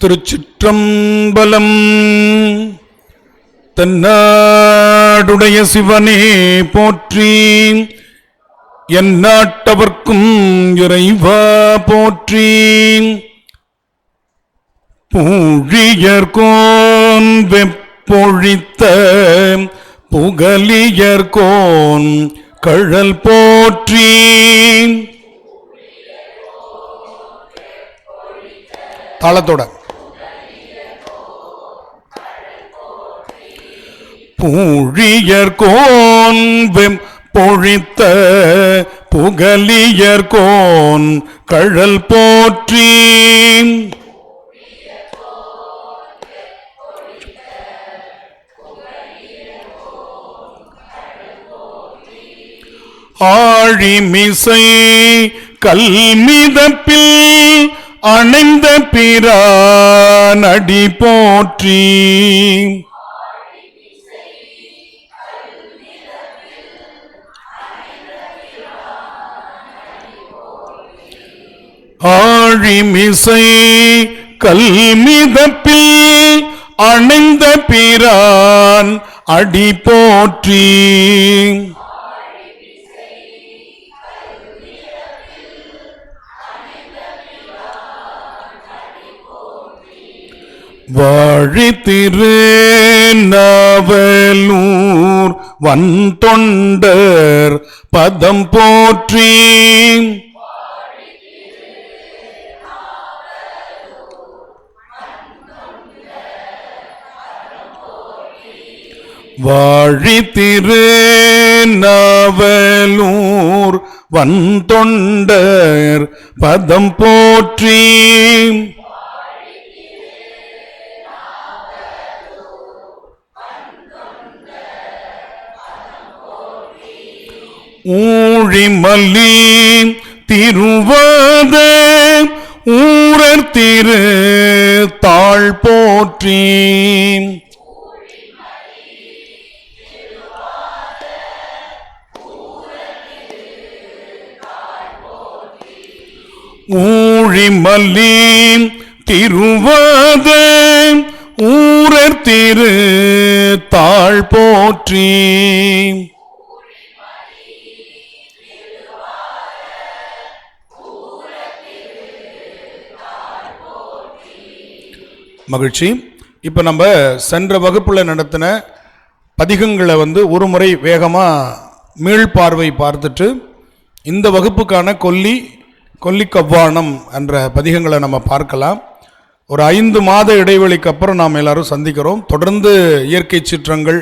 திருச்சிற்றம்பலம். தென்னாடுடைய சிவனே போற்றி, எந்நாட்டவர்க்கும் இறைவா போற்றி. பூழியர்கோன் வெப்பொழித்த புகலியர்கோன் கழல் போற்றி. தாளத்தோட பூழியர்கோன் வெப்பொழித்த புகலியர்கோன் கழல் போற்றி. ஆழிமிசை கல்மிதப்பில் அணைந்த பிரானடி போற்றி. ஆழிமிசை கல்மிதப்பில் அணைந்த பிரான் அடி போற்றி. வாழித்திரு நாவலூர் வன்தொண்டர் பதம் போற்றி. வாழித்திரு நாவலூர் வன்தொண்டர் பதம் போற்றி. ஊழிமல்லி திருவாத ஊரர் திரு தாழ் போற்றி. ஊழிமல்லி திருவாத ஊரர் திரு தாழ் போற்றி. மகிழ்ச்சி. இப்போ நம்ம சென்ற வகுப்பில் நடத்தின பதிகங்களை ஒரு முறை வேகமாக மீள்பார்வை பார்த்துட்டு இந்த வகுப்புக்கான கொல்லி கவ்வானம் என்ற பதிகங்களை நம்ம பார்க்கலாம். ஒரு 5 மாத இடைவெளிக்கு அப்புறம் நாம் எல்லாரும் சந்திக்கிறோம். தொடர்ந்து இயற்கை சீற்றங்கள்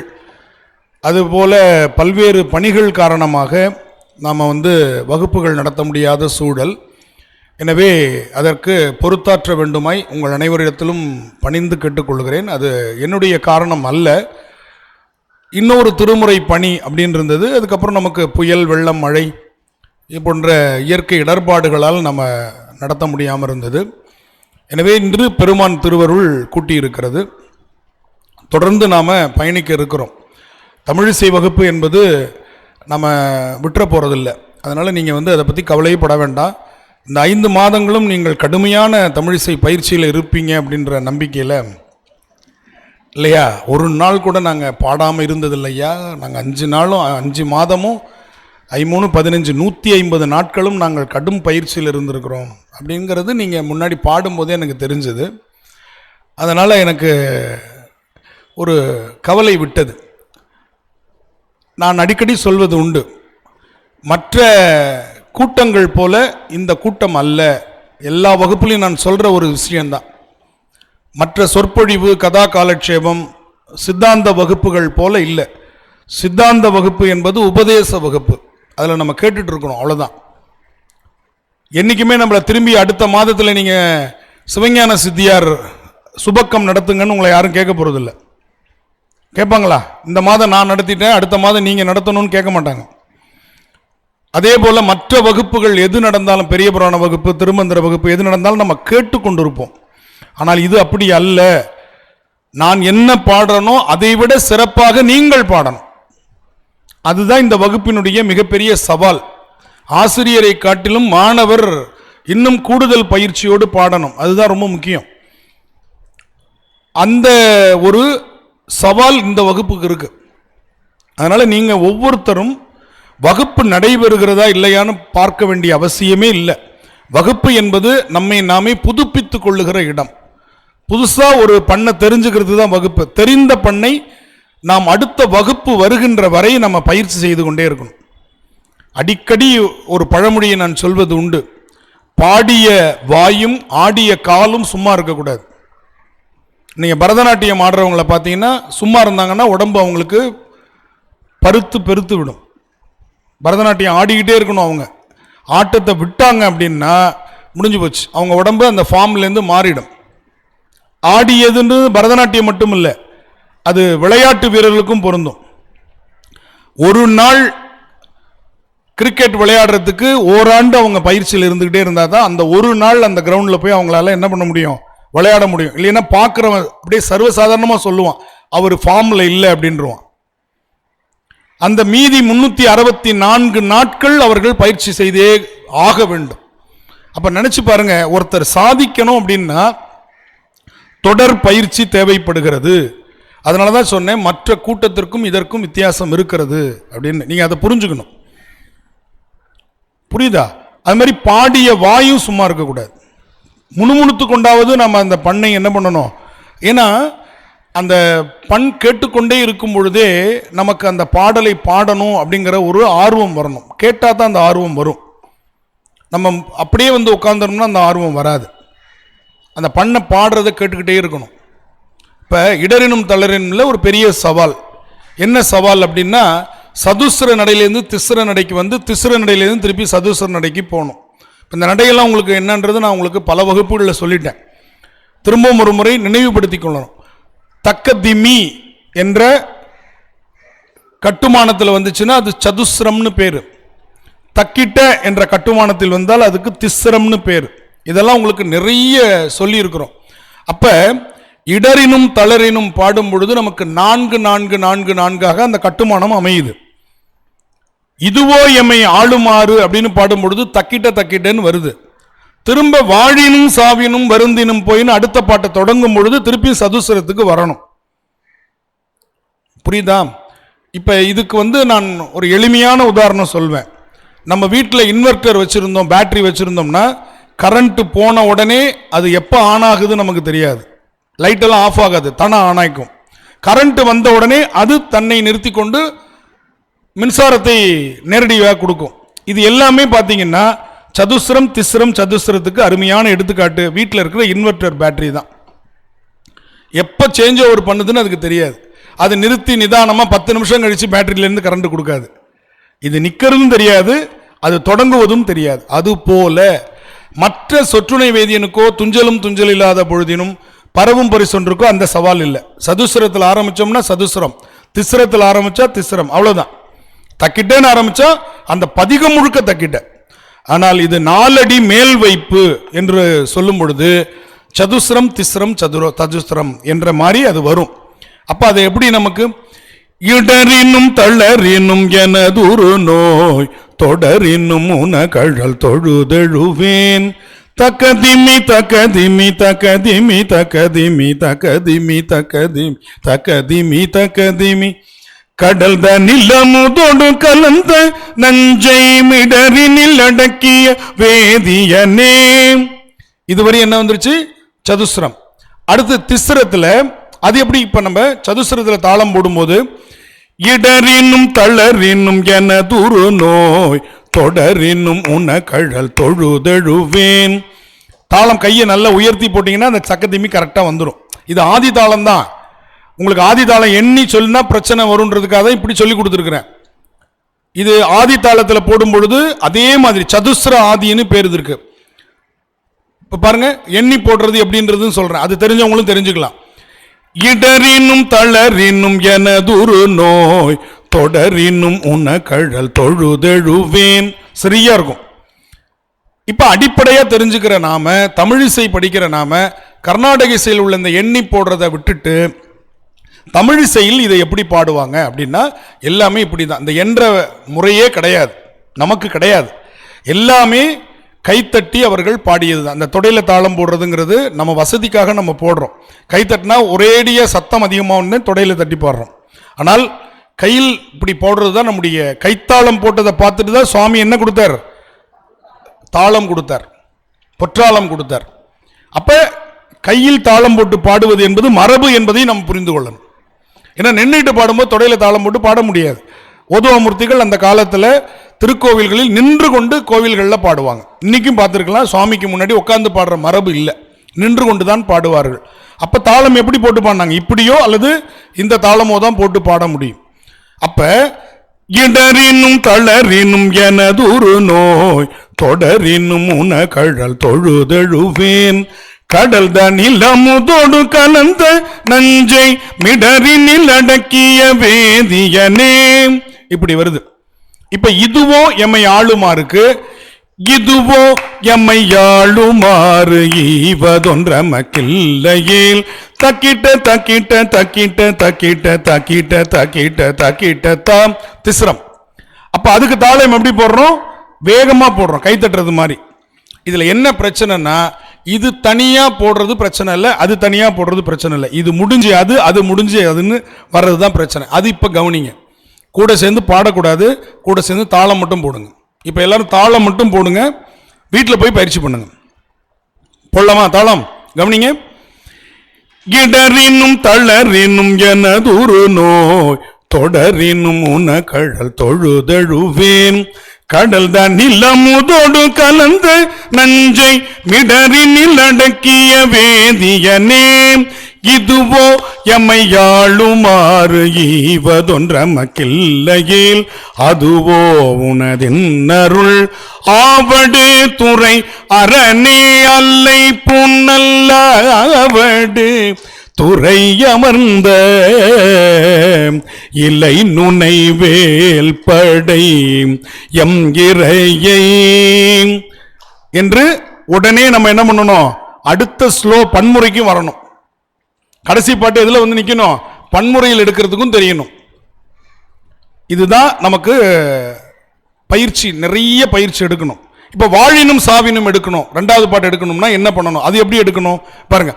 அதுபோல் பல்வேறு பணிகள் காரணமாக நாம் வகுப்புகள் நடத்த முடியாத சூழல். எனவே அதற்கு பொறுத்தாற்ற வேண்டுமாய் உங்கள் அனைவரிடத்திலும் பணிந்து கேட்டுக்கொள்கிறேன். அது என்னுடைய காரணம் அல்ல, இன்னொரு திருமுறை பணி அப்படின்னு இருந்தது. அதுக்கப்புறம் நமக்கு புயல், வெள்ளம், மழை போன்ற இயற்கை இடர்பாடுகளால் நம்ம நடத்த முடியாமல் இருந்தது. எனவே இன்று பெருமான் திருவருள் கூட்டியிருக்கிறது. தொடர்ந்து நாம் பயணிக்க இருக்கிறோம். தமிழிசை வகுப்பு என்பது நம்ம விட்டுற போகிறதில்லை. அதனால் நீங்கள் அதை பற்றி கவலைப்பட வேண்டாம். இந்த 5 மாதங்களும் நீங்கள் கடுமையான தமிழிசை பயிற்சியில் இருப்பீங்க அப்படின்ற நம்பிக்கையில் இல்லையா. ஒரு நாள் கூட நாங்கள் பாடாமல் இருந்தது இல்லையா. நாங்கள் 5 மாதமும் 3 15 150 நாட்களும் நாங்கள் கடும் பயிற்சியில் இருந்திருக்கிறோம் அப்படிங்கிறது நீங்கள் முன்னாடி பாடும்போதே எனக்கு தெரிஞ்சது. அதனால் எனக்கு ஒரு கவலை விட்டது. நான் அடிக்கடி சொல்வது உண்டு, மற்ற கூட்டங்கள் போல இந்த கூட்டம் அல்ல. எல்லா வகுப்புலையும் நான் சொல்கிற ஒரு விஷயந்தான், மற்ற சொற்பொழிவு, கதா காலட்சேபம், சித்தாந்த வகுப்புகள் போல இல்லை. சித்தாந்த வகுப்பு என்பது உபதேச வகுப்பு. அதில் நம்ம கேட்டுட்டு இருக்கணும், அவ்வளோதான். என்றைக்குமே நம்மளை திரும்பி அடுத்த மாதத்தில் நீங்கள் சிவஞான சித்தியார் சுபக்கம் நடத்துங்கன்னு உங்களை யாரும் கேட்க போகிறதில்ல. கேட்பாங்களா? இந்த மாதம் நான் நடத்திட்டேன், அடுத்த மாதம் நீங்கள் நடத்தணும்னு கேட்க மாட்டாங்க. அதே போல் மற்ற வகுப்புகள் எது நடந்தாலும், பெரிய புராண வகுப்பு, திருமந்திர வகுப்பு எது நடந்தாலும் நம்ம கேட்டு கொண்டிருப்போம். ஆனால் இது அப்படி அல்ல. நான் என்ன பாடுறனோ அதை விட சிறப்பாக நீங்கள் பாடணும். அதுதான் இந்த வகுப்பினுடைய மிகப்பெரிய சவால். ஆசிரியரை காட்டிலும் மாணவர் இன்னும் கூடுதல் பயிற்சியோடு பாடணும். அதுதான் ரொம்ப முக்கியம். அந்த ஒரு சவால் இந்த வகுப்புக்கு இருக்கு. அதனால நீங்க ஒவ்வொருத்தரும் வகுப்பு நடைபெறுகிறதா இல்லையான்னு பார்க்க வேண்டிய அவசியமே இல்லை. வகுப்பு என்பது நம்மை நாமே புதுப்பித்துக் கொள்ளுகிற இடம். புதுசா ஒரு பண்ணை தெரிஞ்சுக்கிறது தான் வகுப்பு. தெரிந்த பண்ணை நாம் அடுத்த வகுப்பு வருகின்ற வரை நம்ம பயிற்சி செய்து கொண்டே இருக்கணும். அடிக்கடி ஒரு பழமொழியை நான் சொல்வது உண்டு, பாடிய வாயும் ஆடிய காலும் சும்மா இருக்கக்கூடாது. நீங்க பரதநாட்டியம் ஆடுறவங்களை பார்த்தீங்கன்னா சும்மா இருந்தாங்கன்னா உடம்பு அவங்களுக்கு பருத்து பெருத்து விடும். பரதநாட்டியம் ஆடிக்கிட்டே இருக்கணும். அவங்க ஆட்டத்தை விட்டாங்க அப்படின்னா முடிஞ்சு போச்சு, அவங்க உடம்பு அந்த ஃபார்ம்லேருந்து மாறிடும். ஆடியதுன்னு பரதநாட்டியம் மட்டும் இல்லை, அது விளையாட்டு வீரர்களுக்கும் பொருந்தும். ஒரு நாள் கிரிக்கெட் விளையாடுறதுக்கு ஓராண்டு அவங்க பயிற்சியில் இருந்துகிட்டே இருந்தால் தான் அந்த ஒரு நாள் அந்த கிரவுண்டில் போய் அவங்களால என்ன பண்ண முடியும், விளையாட முடியும். இல்லைன்னா பார்க்குறவன் அப்படியே சர்வசாதாரணமாக சொல்லுவான் அவர் ஃபார்மில் இல்லை அப்படின்றான். அந்த மீதி 364 நாட்கள் அவர்கள் பயிற்சி செய்தே ஆக வேண்டும். அப்ப நினைச்சு பாருங்க, ஒருத்தர் சாதிக்கணும் அப்படின்னா தொடர் பயிற்சி தேவைப்படுகிறது. அதனாலதான் சொன்னேன் மற்ற கூட்டத்திற்கும் இதற்கும் வித்தியாசம் இருக்கிறது அப்படின்னு. நீங்க அதை புரிஞ்சுக்கணும். புரியுதா? அது மாதிரி பாடிய வாயும் சும்மா இருக்கக்கூடாது. முணுமுணுத்து கொண்டாவது நம்ம அந்த பண்ணை என்ன பண்ணணும். ஏன்னா அந்த பண் கேட்டுக்கொண்டே இருக்கும் பொழுதே நமக்கு அந்த பாடலை பாடணும் அப்படிங்கிற ஒரு ஆர்வம் வரணும். கேட்டால் தான் அந்த ஆர்வம் வரும். நம்ம அப்படியே வந்து உட்காந்துருந்தோம்னா அந்த ஆர்வம் வராது. அந்த பண்ணை பாடுறதை கேட்டுக்கிட்டே இருக்கணும். இப்போ இடரினும் தளரினும்ல ஒரு பெரிய சவால். என்ன சவால் அப்படின்னா, சதுஸ்ர நடையிலேருந்து திஸ்ர நடைக்கு வந்து திஸ்ர நடையிலேருந்து திருப்பி சதுஸ்ர நடைக்கு போகணும். இந்த நடையெல்லாம் உங்களுக்கு என்னன்றது நான் உங்களுக்கு பல வகுப்புகளில் சொல்லிட்டேன். திரும்பவும் ஒரு முறை நினைவுபடுத்திக் கொள்ளணும். தக்கதிமி என்ற கட்டுமானத்தில் வந்துச்சுன்னா அது சதுஸ்ரம்னு பேரு. தக்கிட்ட என்ற கட்டுமானத்தில் வந்தால் அதுக்கு திஸ்ரம்னு பேரு. இதெல்லாம் உங்களுக்கு நிறைய சொல்லி இருக்கிறோம். அப்ப இடரினும் தளரினும் பாடும் பொழுது நமக்கு 4-4-4-4 அந்த கட்டுமானம் அமையுது. இதுவோ எம்மை ஆளுமாறு அப்படின்னு பாடும் பொழுது தக்கிட்ட தக்கிட்டன்னு வருது. திரும்ப வாழினும் சாவினும் வருந்தினும் போயின்னு அடுத்த பாட்டை தொடங்கும் பொழுது திருப்பி சதுசரத்துக்கு வரணும். புரியுதா? இப்ப இதுக்கு வந்து நான் ஒரு எளிமையான உதாரணம் சொல்வேன். நம்ம வீட்டில் இன்வெர்டர் வச்சிருந்தோம், பேட்டரி வச்சிருந்தோம்னா கரண்ட் போன உடனே அது எப்போ ஆன் ஆகுது நமக்கு தெரியாது. லைட்டெல்லாம் ஆஃப் ஆகாது, தானே ஆன் ஆகிக்கும். கரண்ட் வந்த உடனே அது தன்னை நிறுத்தி கொண்டு மின்சாரத்தை நேரடியாக கொடுக்கும். இது எல்லாமே பார்த்தீங்கன்னா சதுஸ்ரம் திஸ்ரம் சதுஸ்ரத்துக்கு அருமையான எடுத்துக்காட்டு வீட்டில் இருக்கிற இன்வெர்டர் பேட்டரி தான். எப்போ சேஞ்ச் ஓவர் பண்ணுதுன்னு அதுக்கு தெரியாது. அது நிறுத்தி நிதானமாக 10 நிமிஷம் கழித்து பேட்டரியிலேருந்து கரண்ட் கொடுக்காது. இது நிற்கிறதும் தெரியாது, அது தொடங்குவதும் தெரியாது. அது போல மற்ற சொற்றுணை வேதியனுக்கோ துஞ்சலும் துஞ்சல் இல்லாத பொழுதினும் பரவும் பரிசொன்றுக்கோ அந்த சவால் இல்லை. சதுஸ்ரத்தில் ஆரம்பித்தோம்னா சதுஸ்ரம், திஸ்ரத்தில் ஆரம்பித்தா திஸ்ரம், அவ்வளோதான். தக்கிட்டேன்னு ஆரம்பித்தா அந்த பதிகம் முழுக்க தக்கிட்ட. ஆனால் இது 4 அடி மேல் வைப்பு என்று சொல்லும் பொழுது சதுஸ்ரம் திஸ்ரம் சதுஸ்ரம் என்ற மாதிரி அது வரும். அப்ப அது எப்படி நமக்கு இடரினும் தளரினும் எனதுரு நோய் தொடரினும் உன கழல் தொழுதெழுவேன் தக்கதிமி தக்கதிமி தக்கதிமி தக்கதிமி தக்கதிமி தக்கதிமி தக்கதிமி தக்கதிமி கடல் தனிலமுதோடு கலந்த நஞ்சை மிடரினில் அடக்கிய வேதியனே. இதுவரை என்ன வந்துருச்சு? சதுஸ்ரம். அடுத்து திஸ்ரத்துல அது எப்படி? இப்ப நம்ம சதுஸ்ரத்துல தாளம் போடும்போது இடரினும் தளரினும் எனதுரு நோய் தொடரினும் உன கழல் தொழுதெழுவேன். தாளம் கையை நல்லா உயர்த்தி போட்டீங்கன்னா அந்த சக்கதிமி கரெக்டா வந்துடும். இது ஆதி தாளம் தான். உங்களுக்கு ஆதி தாளம் எண்ணி சொல்லினா பிரச்சனை வரும்ன்றதுக்காக இப்படி சொல்லி கொடுத்துருக்கிறேன். இது ஆதி தாளத்தில் போடும் பொழுது அதே மாதிரி சதுஸ்ர ஆதின்னு பேர் இருக்கு. இப்ப பாருங்க, எண்ணி போடுறது எப்படின்றது சொல்றேன், அது தெரிஞ்சவங்களும் தெரிஞ்சுக்கலாம். இடரினும் தளரினும் எனதுரு நோய் தொடரினும் உன கழல் தொழுதெழுவேன். சரியா இருக்கும். இப்ப அடிப்படையா தெரிஞ்சுக்கிற நாம, தமிழிசை படிக்கிற நாம, கர்நாடக இசையில் உள்ள இந்த எண்ணி போடுறதை விட்டுட்டு தமிழிசையில் இதை எப்படி பாடுவாங்க அப்படின்னா எல்லாமே இப்படிதான். இந்த என்ற முறையே கிடையாது, நமக்கு கிடையாது. எல்லாமே கைத்தட்டி அவர்கள் பாடியது தான். அந்த தொடையில தாளம் போடுறதுங்கிறது நம்ம வசதிக்காக நம்ம போடுறோம். கைத்தட்டினா ஒரேடிய சத்தம் அதிகமாக தொடையில தட்டி பாடுறோம். ஆனால் கையில் இப்படி போடுறது தான் நம்முடைய கைத்தாளம் போட்டதை பார்த்துட்டு தான் சுவாமி என்ன கொடுத்தார்? தாளம் கொடுத்தார், பொற்றாளம் கொடுத்தார். அப்ப கையில் தாளம் போட்டு பாடுவது என்பது மரபு என்பதை நம்ம புரிந்து கொள்ளணும். ஏன்னா நின்றுட்டு பாடும்போது தொடையில தாளம் போட்டு பாட முடியாது. ஓதுவாமூர்த்திகள் அந்த காலத்தில் திருக்கோவில்களில் நின்று கொண்டு கோவில்களில் பாடுவாங்க. இன்னைக்கும் பார்த்துருக்கலாம், சுவாமிக்கு முன்னாடி உட்கார்ந்து பாடுற மரபு இல்லை, நின்று கொண்டு தான் பாடுவார்கள். அப்ப தாளம் எப்படி போட்டு பாடினாங்க? இப்படியோ அல்லது இந்த தாளமோ தான் போட்டு பாட முடியும். அப்ப இடரினும் தளரினும் எனதொரு நோய் தொடரினும் உன கழல் தொழுதெழுவேன் கடல் தனில் அமுதோடு கலந்த நஞ்சை மிடரினில் அடக்கிய வேதியனே. இப்படி வருது. இப்ப இதுவோ எம்மை ஆளுமாறுக்கு, இதுவோ எம்மை ஆளுமாறு ஈவதொன்றமக்கில்லையேல் தக்கிட்ட தக்கிட்ட தக்கிட்ட தக்கிட்ட தக்கிட்ட தக்கிட்ட தக்கிட்ட தாம் திஸ்ரம். அப்ப அதுக்கு தாளம் எப்படி போடுறோம்? வேகமா போடுறோம், கை தட்டுறது மாதிரி. இதுல என்ன பிரச்சனைனா, இது தனியா போடுறது பிரச்சனை இல்லை, அது தனியா போடுறது பிரச்சனை இல்லை. இது முடிஞ்சு அது, அது முடிஞ்சு அதுன்னு வர்றதுதான் பிரச்சனை. அது இப்ப கவனிங்க. கூட சேர்ந்து பாடக்கூடாது, கூட சேர்ந்து தாளம் மட்டும் போடுங்க. இப்ப எல்லாரும் தாளம் மட்டும் போடுங்க, வீட்டில் போய் பயிற்சி பண்ணுங்க. போடலாமா தாளம்? கவனிங்க. இடரினும் தளரினும் எனதொரு நோய் தொடரினும் உன கழல் தொழுதெழுவேன் கடல் தனில் அமுதோடு கலந்த நஞ்சை மிடரினில் அடக்கிய வேதியனே. இதுவோ எம்மை ஆளுமாறு ஈவதொன்றமக்கில்லையேல் அதுவோ உனதின்னருள் ஆவடு துறை அரணே அல்லை புன்னல்ல ஆவடு துறை அமர்ந்த இலை நுனை வேல் படை எம் இறையை என்று உடனே நம்ம என்ன பண்ணணும்? அடுத்த ஸ்லோ பன்முறைக்கு வரணும். கடைசி பாட்டு எதுல வந்து நிக்கணும்? பன்முறையில் எடுக்கிறதுக்கும் தெரியணும். இதுதான் நமக்கு பயிற்சி, நிறைய பயிற்சி எடுக்கணும். இப்ப வாழினும் சாவினும் எடுக்கணும், ரெண்டாவது பாட்டு எடுக்கணும்னா என்ன பண்ணணும்? அது எப்படி எடுக்கணும் பாருங்க.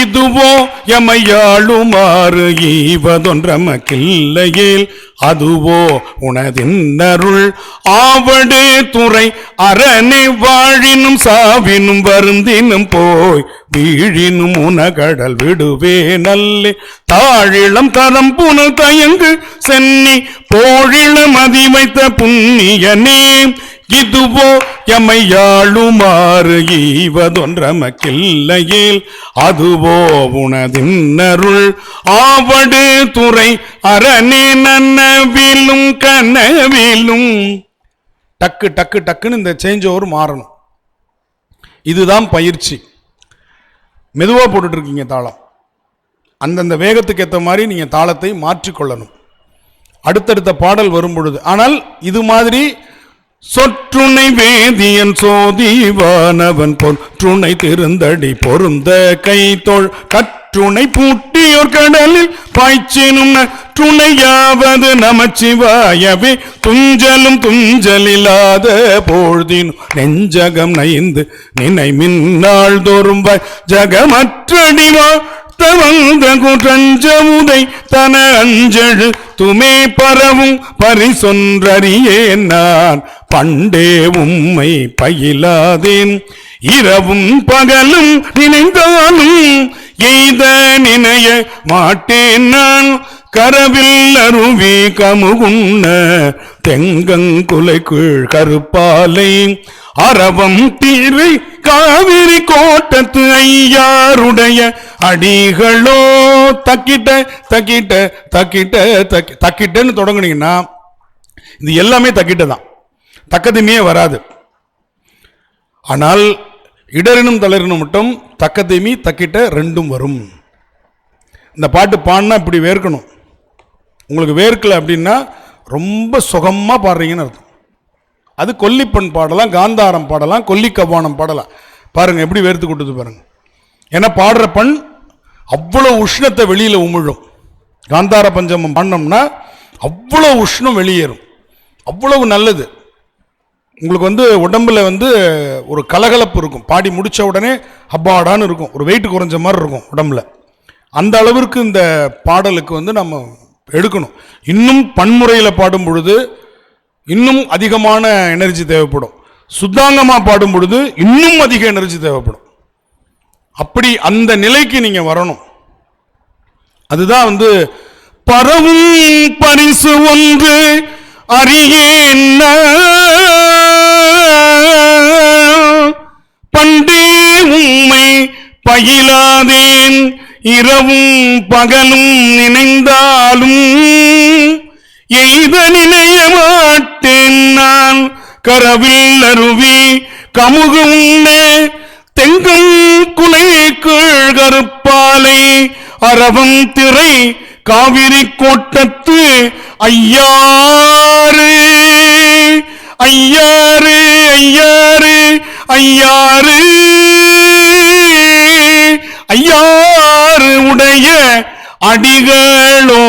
இதுவோ எமையாளுமாறு ஈவதொன்றமக்கில்லையேல் அதுவோ உனதின்னருள் ஆவடு துறை அரணை வாழினும் சாவினும் வருந்தினும் போய் வீழினும் உனகடல் விடுவே நல்லே தாழிளம் தரம் புனல் தயங்கு சென்னி போழிளம் அதி வைத்த புண்ணியனே. இதுவோ எமையாளுமாறு ஈவதொன்றமக்கில்லையேல் அதுவோ உனதின்னருள் ஆவடு துறை அரணே நன்னவிலும் கனவிலும். டக்கு டக்கு டக்குன்னு இந்த சேஞ்ச் ஓவர் மாறணும். இதுதான் பயிற்சி. மெதுவா போட்டுட்டு இருக்கீங்க தாளம், அந்தந்த வேகத்துக்கு ஏற்ற மாதிரி நீங்க தாளத்தை மாற்றிக்கொள்ளணும் அடுத்தடுத்த பாடல் வரும் பொழுது. ஆனால் இது மாதிரி சொற்றுணை வேதியன் சோதிவானவன் பொற்றுணை திருந்தடி பொருந்த கைத்தோள் கற்றுணை பூட்டியோர் கடலில் பாய்ச்சினும் துணையாவது நமச்சிவாயவே துஞ்சலும் துஞ்சலில்லாத பொழுதினும் நெஞ்சகம் நைந்து நினை மின்னாள் தோறும் ஜகமற்றடிவா வந்த குற்றஞ்சமுதை தன அஞ்சழு துமே பரவும் பரிசொன்றறியேன் நான் பண்டே உம்மை பயிலாதேன் இரவும் பகலும் நினைந்தாலும் எய்த நினைய மாட்டேன் நான் கரவில் அருவி கமுகுண்ண தெங்கங்குலை கீழ் கருப்பாலை அரவம் தீரை காவிரி கோட்டத்து ஐயாருடைய அடிகளோ. தக்கிட்ட தக்கிட்ட தக்கிட்ட தக்கிட்டன்னு தொடங்குனீங்கன்னா இது எல்லாமே தக்கிட்ட தான், தக்கதுமே வராது. ஆனால் இடரினும் தளரினும் மட்டும் தக்கதைமி தக்கிட்ட ரெண்டும் வரும். இந்த பாட்டு பாடினா இப்படி வேர்க்கணும். உங்களுக்கு வேர்க்கலை அப்படின்னா ரொம்ப சுகமா பாடுறீங்கன்னு அர்த்தம். அது கொல்லிப்பண் பாடலாம், காந்தாரம் பாடலாம், கொல்லிக்கவ்வானம் பாடலாம். பாருங்க எப்படி வேர்த்து கொட்டுது பாருங்க. ஏன்னா பாடுற பண் அவ்வளோ உஷ்ணத்தை வெளியில உமிழும். காந்தார பஞ்சமம் பண்ணோம்னா அவ்வளோ உஷ்ணம் வெளியேறும், அவ்வளவு நல்லது. உங்களுக்கு வந்து உடம்புல வந்து ஒரு கலகலப்பு இருக்கும், பாடி முடித்த உடனே அப்பாடான்னு இருக்கும், ஒரு வெயிட் குறைஞ்ச மாதிரி இருக்கும் உடம்புல. அந்த அளவிற்கு இந்த பாடலுக்கு வந்து நம்ம எடுக்கணும். இன்னும் பன்முறையில் பாடும் பொழுது இன்னும் அதிகமான எனர்ஜி தேவைப்படும், சுத்தாங்கமாக பாடும் பொழுது இன்னும் அதிக எனர்ஜி தேவைப்படும். அப்படி அந்த நிலைக்கு நீங்க வரணும். அதுதான் வந்து பரவும் பரிசு ஒன்று அறியேன் பண்டே உம்மை பயிலாதேன் இரவும் பகலும் நினைந்தாலும் எய்த நினைய மாட்டேன் நான் கரவில் அருவி கமுகு உண்ணே தெங்கும் குலை கீழ் கருப்பாலை அரவம் திரை காவிரி கோட்டத்து ஐயாறு ஐயாறு ஐயாறு ஐயாறு ஐயாறு உடைய அடிகளோ.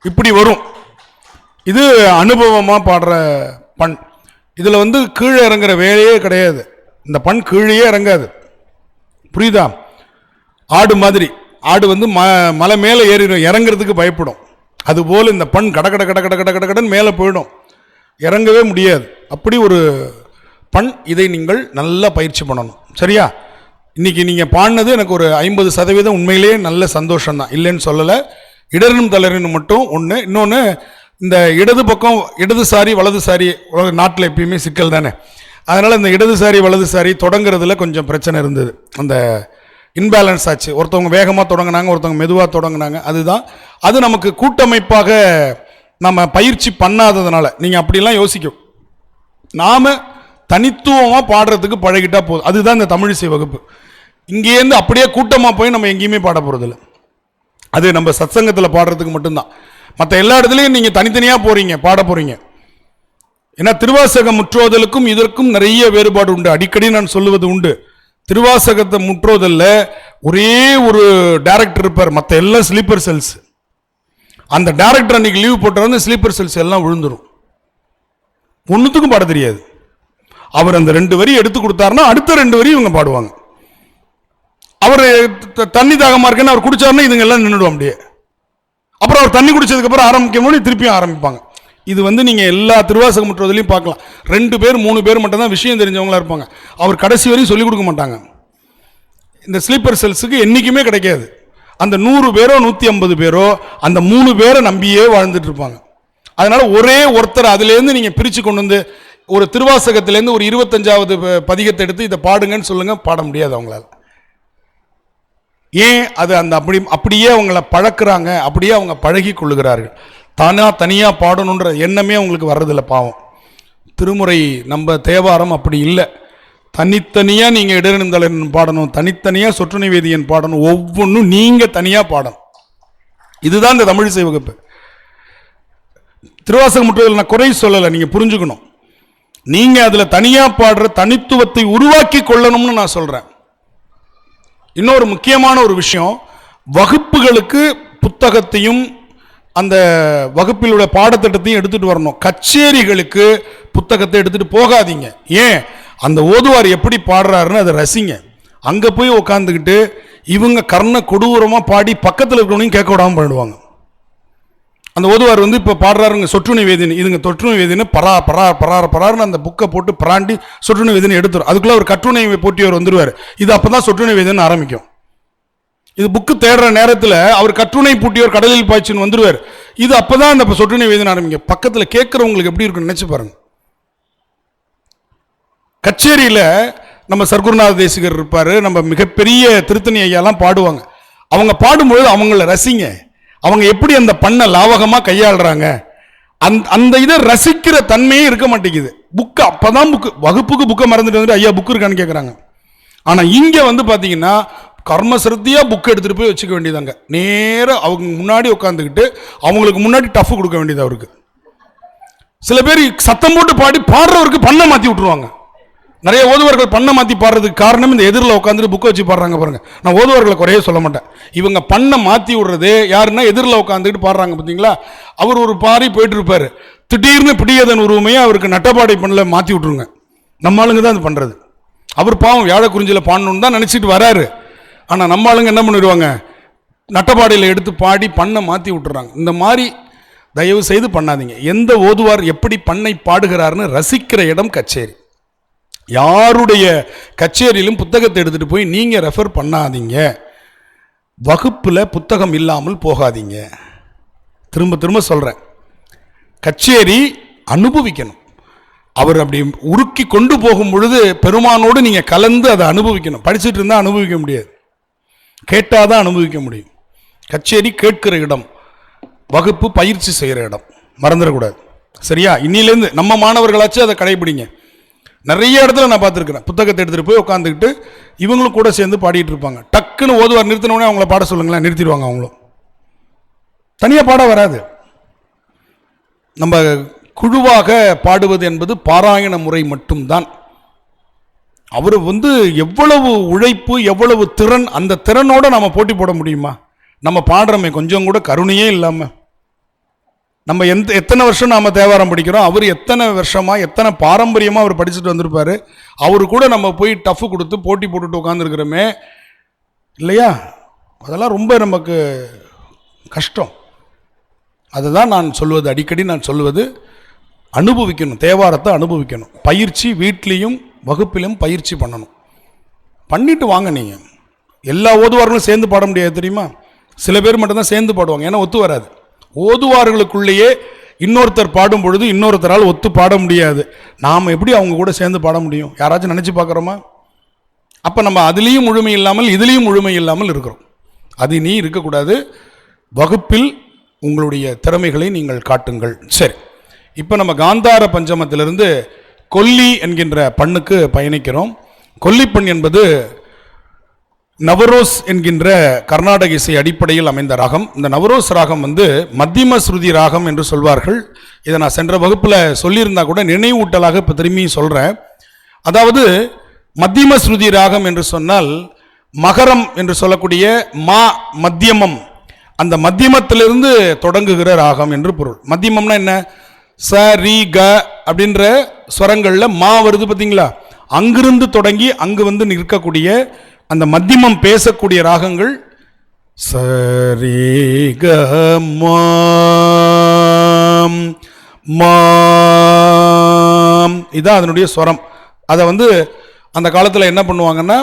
இப்படி வரும். இது அனுபவமா பாடுற பண். இதுல வந்து கீழே இறங்குற வேலையே கிடையாது. இந்த பண் கீழே இறங்காது, புரியுதா? ஆடு மாதிரி. ஆடு வந்து மலை மேலே ஏறிடும், இறங்குறதுக்கு பயப்படும். அதுபோல் இந்த பண் கட கட கட கட கட கட கடன்னு மேலே போயிடும், இறங்கவே முடியாது. அப்படி ஒரு பண். இதை நீங்கள் நல்லா பயிற்சி பண்ணணும், சரியா? இன்னைக்கு நீங்கள் பாடினது எனக்கு ஒரு 50% உண்மையிலேயே நல்ல சந்தோஷம்தான், இல்லைன்னு சொல்லலை. இடரினும் தளரினும் மட்டும் ஒன்று. இன்னொன்று, இந்த இடது பக்கம் இடதுசாரி வலதுசாரி நாட்டில் எப்பயுமே சிக்கல் தானே. அதனால் இந்த இடதுசாரி வலதுசாரி தொடங்குறதுல கொஞ்சம் பிரச்சனை இருந்தது. அந்த இன்பேலன்ஸ் ஆச்சு. ஒருத்தவங்க வேகமாக தொடங்கினாங்க, ஒருத்தவங்க மெதுவாக தொடங்கினாங்க. அதுதான் அது நமக்கு கூட்டமைப்பாக நம்ம பயிற்சி பண்ணாததுனால. நீங்கள் அப்படிலாம் யோசிக்கும். நாம் தனித்துவமாக பாடுறதுக்கு பழகிட்டா போதும். அதுதான் இந்த தமிழிசை வகுப்பு. இங்கேருந்து அப்படியே கூட்டமாக போய் நம்ம எங்கேயுமே பாட போகிறதில்ல. அது நம்ம சத்சங்கத்தில் பாடுறதுக்கு மட்டும்தான். மற்ற எல்லா இடத்துலையும் நீங்கள் தனித்தனியாக போகிறீங்க, பாட போகிறீங்க. ஏன்னா திருவாசகம் முற்றோதலுக்கும் இதற்கும் நிறைய வேறுபாடு உண்டு. அடிக்கடி நான் சொல்லுவது உண்டு. திருவாசகத்தை முற்றோதல்ல ஒரே ஒரு டைரக்டர் இருப்பார், மற்ற எல்லாம் ஸ்லீப்பர் செல்ஸ். அந்த டைரக்டர் அன்னைக்கு லீவ் போட்டாரு, ஸ்லீப்பர் செல்ஸ் எல்லாம் விழுந்துடும், ஒன்றுத்துக்கும் பாட தெரியாது. அவர் அந்த 2 வரி எடுத்து கொடுத்தாருன்னா அடுத்த 2 வரி இவங்க பாடுவாங்க. அவர் தண்ணி தாகமா இருக்குன்னு அவர் குடிச்சாருன்னா இதுங்க எல்லாம் நின்றுடும் அப்படியே. அப்புறம் அவர் தண்ணி குடிச்சதுக்கு அப்புறம் ஆரம்பிக்கும் போது திருப்பியும் ஆரம்பிப்பாங்க. இது வந்து நீங்கள் எல்லா திருவாசகம் முற்றுவதிலையும் பார்க்கலாம். 2 பேர் 3 பேர் மட்டும் தான் விஷயம் தெரிஞ்சவங்களா இருப்பாங்க. அவர் கடைசி வரையும் சொல்லிக் கொடுக்க மாட்டாங்க. இந்த ஸ்லீப்பர் செல்ஸுக்கு என்றைக்குமே கிடைக்காது. அந்த 100 பேரோ 150 பேரோ அந்த 3 பேரை நம்பியே வாழ்ந்துட்டு இருப்பாங்க. அதனால ஒரே ஒருத்தர் அதுலேருந்து நீங்கள் பிரித்து கொண்டு வந்து ஒரு திருவாசகத்திலேருந்து ஒரு 25வது பதிகத்தை எடுத்து இதை பாடுங்கன்னு சொல்லுங்க, பாட முடியாது அவங்களால. ஏன்? அது அந்த அப்படியே அவங்கள பழக்கிறாங்க, அப்படியே அவங்க பழகி கொள்ளுகிறார்கள். தனியாக பாடணுன்ற எண்ணமே அவங்களுக்கு வர்றதில்லை, பாவம். திருமுறை நம்ம தேவாரம் அப்படி இல்லை. தனித்தனியாக நீங்கள் இடர்ந்தலன் பாடணும், தனித்தனியாக சொற்றுணை வேதியன் பாடணும், ஒவ்வொன்றும் நீங்கள் தனியாக பாடணும். இதுதான் இந்த தமிழிசை வகுப்பு. திருவாசகம் முற்றுவதில் நான் குறை சொல்லலை, நீங்கள் புரிஞ்சுக்கணும். நீங்கள் அதில் தனியாக பாடுற தனித்துவத்தை உருவாக்கி கொள்ளணும்னு நான் சொல்கிறேன். இன்னொரு முக்கியமான ஒரு விஷயம், வகுப்புகளுக்கு புத்தகத்தையும் அந்த வகுப்பிலுடைய பாடத்திட்டத்தையும் எடுத்துட்டு வரணும். கச்சேரிகளுக்கு புத்தகத்தை எடுத்துட்டு போகாதீங்க. ஏன்? அந்த ஓதுவார் எப்படி பாடுறாருன்னு அதை ரசிங்க. அங்கே போய் உட்காந்துக்கிட்டு இவங்க கர்ண கொடூரமாக பாடி பக்கத்தில் இருக்கிறவனையும் கேட்க விடாமல் பண்ணிடுவாங்க. அந்த ஓதுவார் வந்து இப்போ பாடுறாருங்க சொற்றுணை வேதினு, இதுங்க தொற்றுணை வேதினு பராருன்னு அந்த புக்கை போட்டு பராண்டி சொற்றுணை வேதினு எடுத்துரும். அதுக்குள்ளே ஒரு கட்டுணை போட்டியவர் வந்துடுவார். இது அப்போ தான் சொற்றுணை வேதினு ஆரம்பிக்கும். இது புக்கு தேடுற நேரத்தில் அவர் கட்டுணை பூட்டியோர் கடலில் பாய்ச்சின்னு வந்துடுவார். இது அப்போதான் அந்த சொற்றுணை வேதினு ஆரம்பிக்கும். பக்கத்தில் கேட்குறவங்களுக்கு எப்படி இருக்குன்னு நினச்சி பாருங்க. கச்சேரியில் நம்ம சர்க்குருநாத தேசிகர் இருப்பார், நம்ம மிகப்பெரிய திருத்தணி ஐயாலாம் பாடுவாங்க. அவங்க பாடும்பொழுது அவங்கள ரசிங்க. அவங்க எப்படி அந்த பண்ணை லாவகமாக கையாளுறாங்க, அந்த இதை ரசிக்கிற தன்மையே இருக்க மாட்டேங்குது. புக்கு அப்போதான் வகுப்புக்கு புக்கை மறந்துட்டு வந்துட்டு ஐயா புக்கு இருக்கான்னு கேட்குறாங்க. ஆனால் இங்கே வந்து பார்த்தீங்கன்னா கர்மசிரத்தியாக புக்கு எடுத்துகிட்டு போய் வச்சுக்க வேண்டியதாங்க. நேராக அவங்க முன்னாடி உட்காந்துக்கிட்டு அவங்களுக்கு முன்னாடி டஃப் கொடுக்க வேண்டியது அவருக்கு. சில பேர் சத்தம் போட்டு பாடி பாடுறவருக்கு பண்ண மாற்றி விட்டுருவாங்க. நிறைய ஓதுவார்கள் பண்ண மாற்றி பாடுறதுக்கு காரணம் இந்த எதிரில் உட்காந்துட்டு புக்கை வச்சு பாடுறாங்க பாருங்க. நான் ஓதுவார்களை குறைய சொல்ல மாட்டேன். இவங்க பண்ண மாற்றி விடுறது யாருன்னா எதிரில் உட்காந்துக்கிட்டு பாடுறாங்க பார்த்தீங்களா. அவர் ஒரு பாரி போயிட்டு இருப்பார், திடீர்னு பிடியதன் உருவமையை அவருக்கு நட்டப்பாடை பண்ணல மாற்றி விட்ருங்க. நம்ம ஆளுங்க தான் அது பண்ணுறது. அவர் பாவம் வியாழ குறிஞ்சியில் பாடணுன்னு தான் நினச்சிட்டு வராரு. ஆனால் நம்ம ஆளுங்க என்ன பண்ணிடுவாங்க, நட்டப்பாடையில் எடுத்து பாடி பண்ணை மாற்றி விட்டுறாங்க. இந்த மாதிரி தயவு செய்து பண்ணாதீங்க. எந்த ஓதுவார் எப்படி பண்ணை பாடுகிறாருன்னு ரசிக்கிற இடம் கச்சேரி. யாருடைய கச்சேரியிலும் புத்தகத்தை எடுத்துட்டு போய் நீங்க ரெஃபர் பண்ணாதீங்க. வகுப்புல புத்தகம் இல்லாமல் போகாதீங்க. திரும்ப திரும்ப சொல்றேன், கச்சேரி அனுபவிக்கணும். அவர் அப்படி உருக்கி கொண்டு போகும் பொழுது பெருமானோடு நீங்க கலந்து அதை அனுபவிக்கணும். படிச்சுட்டு இருந்தா அனுபவிக்க முடியாது, கேட்டாதான் அனுபவிக்க முடியும். கச்சேரி கேட்கிற இடம், வகுப்பு பயிற்சி செய்கிற இடம், மறந்துடக்கூடாது. சரியா? இன்னிலேருந்து நம்ம மாணவர்களாச்சும் அதை கடைபிடிங்க. நிறைய இடத்துல நான் பார்த்துருக்கிறேன், புத்தகத்தை எடுத்துகிட்டு போய் உட்காந்துக்கிட்டு இவங்களும் கூட சேர்ந்து பாடிட்டு இருப்பாங்க. டக்குன்னு ஓதுவார் நிறுத்தினோடனே அவங்கள பாட சொல்லுங்களேன், நிறுத்திடுவாங்க. அவங்களும் தனியாக பாட வராது. நம்ம குழுவாக பாடுவது என்பது பாராயண முறை மட்டும்தான். அவர் எவ்வளவு உழைப்பு, எவ்வளவு திறன், அந்த திறனோட நம்ம போட்டி போட முடியுமா? நம்ம பாடுறோமே கொஞ்சம் கூட கருணையே இல்லாம. நம்ம எத்தனை வருஷம் நாம தேவாரம் படிக்கிறோம், அவர் எத்தனை வருஷமா எத்தனை பாரம்பரியமா அவர் படிச்சுட்டு வந்திருப்பாரு. அவரு கூட நம்ம போய் டஃப் கொடுத்து போட்டி போட்டுட்டு உட்காந்துருக்கிறோமே இல்லையா? அதெல்லாம் ரொம்ப நமக்கு கஷ்டம். அதுதான் நான் சொல்வது, அடிக்கடி நான் சொல்வது, அனுபவிக்கணும், தேவாரத்தை அனுபவிக்கணும். பயிற்சி வீட்லேயும் வகுப்பிலும் பயிற்சி பண்ணணும். பண்ணிட்டு வாங்க. நீங்கள் எல்லா ஓதுவார்களும் சேர்ந்து பாட முடியாது தெரியுமா? சில பேர் மட்டும்தான் சேர்ந்து பாடுவாங்க, ஏன்னா ஒத்து வராது. ஓதுவார்களுக்குள்ளேயே இன்னொருத்தர் பாடும் பொழுது இன்னொருத்தரால் ஒத்து பாட முடியாது. நாம் எப்படி அவங்க கூட சேர்ந்து பாட முடியும்? யாராச்சும் நினச்சி பார்க்குறோமா? அப்போ நம்ம அதுலேயும் முழுமை இல்லாமல் இதுலேயும் முழுமை இல்லாமல் இருக்கிறோம். அது நீ இருக்கக்கூடாது. வகுப்பில் உங்களுடைய திறமைகளை நீங்கள் காட்டுங்கள். சரி, இப்போ நம்ம காந்தார பஞ்சமத்திலிருந்து கொல்லி என்கின்ற பண்ணுக்கு பயணிக்கிறோம். கொல்லிப்பண் என்பது நவரோஸ் என்கின்ற கர்நாடக இசை அடிப்படையில் அமைந்த ராகம். இந்த நவரோஸ் ராகம் மத்தியம ஸ்ருதி ராகம் என்று சொல்வார்கள். இதை நான் சென்ற வகுப்பில் சொல்லியிருந்தா கூட நினைவூட்டலாக இப்போ திரும்பி சொல்கிறேன். அதாவது மத்தியம ஸ்ருதி ராகம் என்று சொன்னால் மகரம் என்று சொல்லக்கூடிய மா மத்தியமம், அந்த மத்தியமத்திலிருந்து தொடங்குகிற ராகம் என்று பொருள். மத்தியமம்னா என்ன? ச ரி க அப்படின்ற ஸ்வரங்களில் மா வருது பார்த்தீங்களா? அங்கிருந்து தொடங்கி அங்கு நிற்கக்கூடிய அந்த மத்தியமம் பேசக்கூடிய ராகங்கள் சரி க மாம், இதான் அதனுடைய ஸ்வரம். அதை அந்த காலத்தில் என்ன பண்ணுவாங்கன்னா,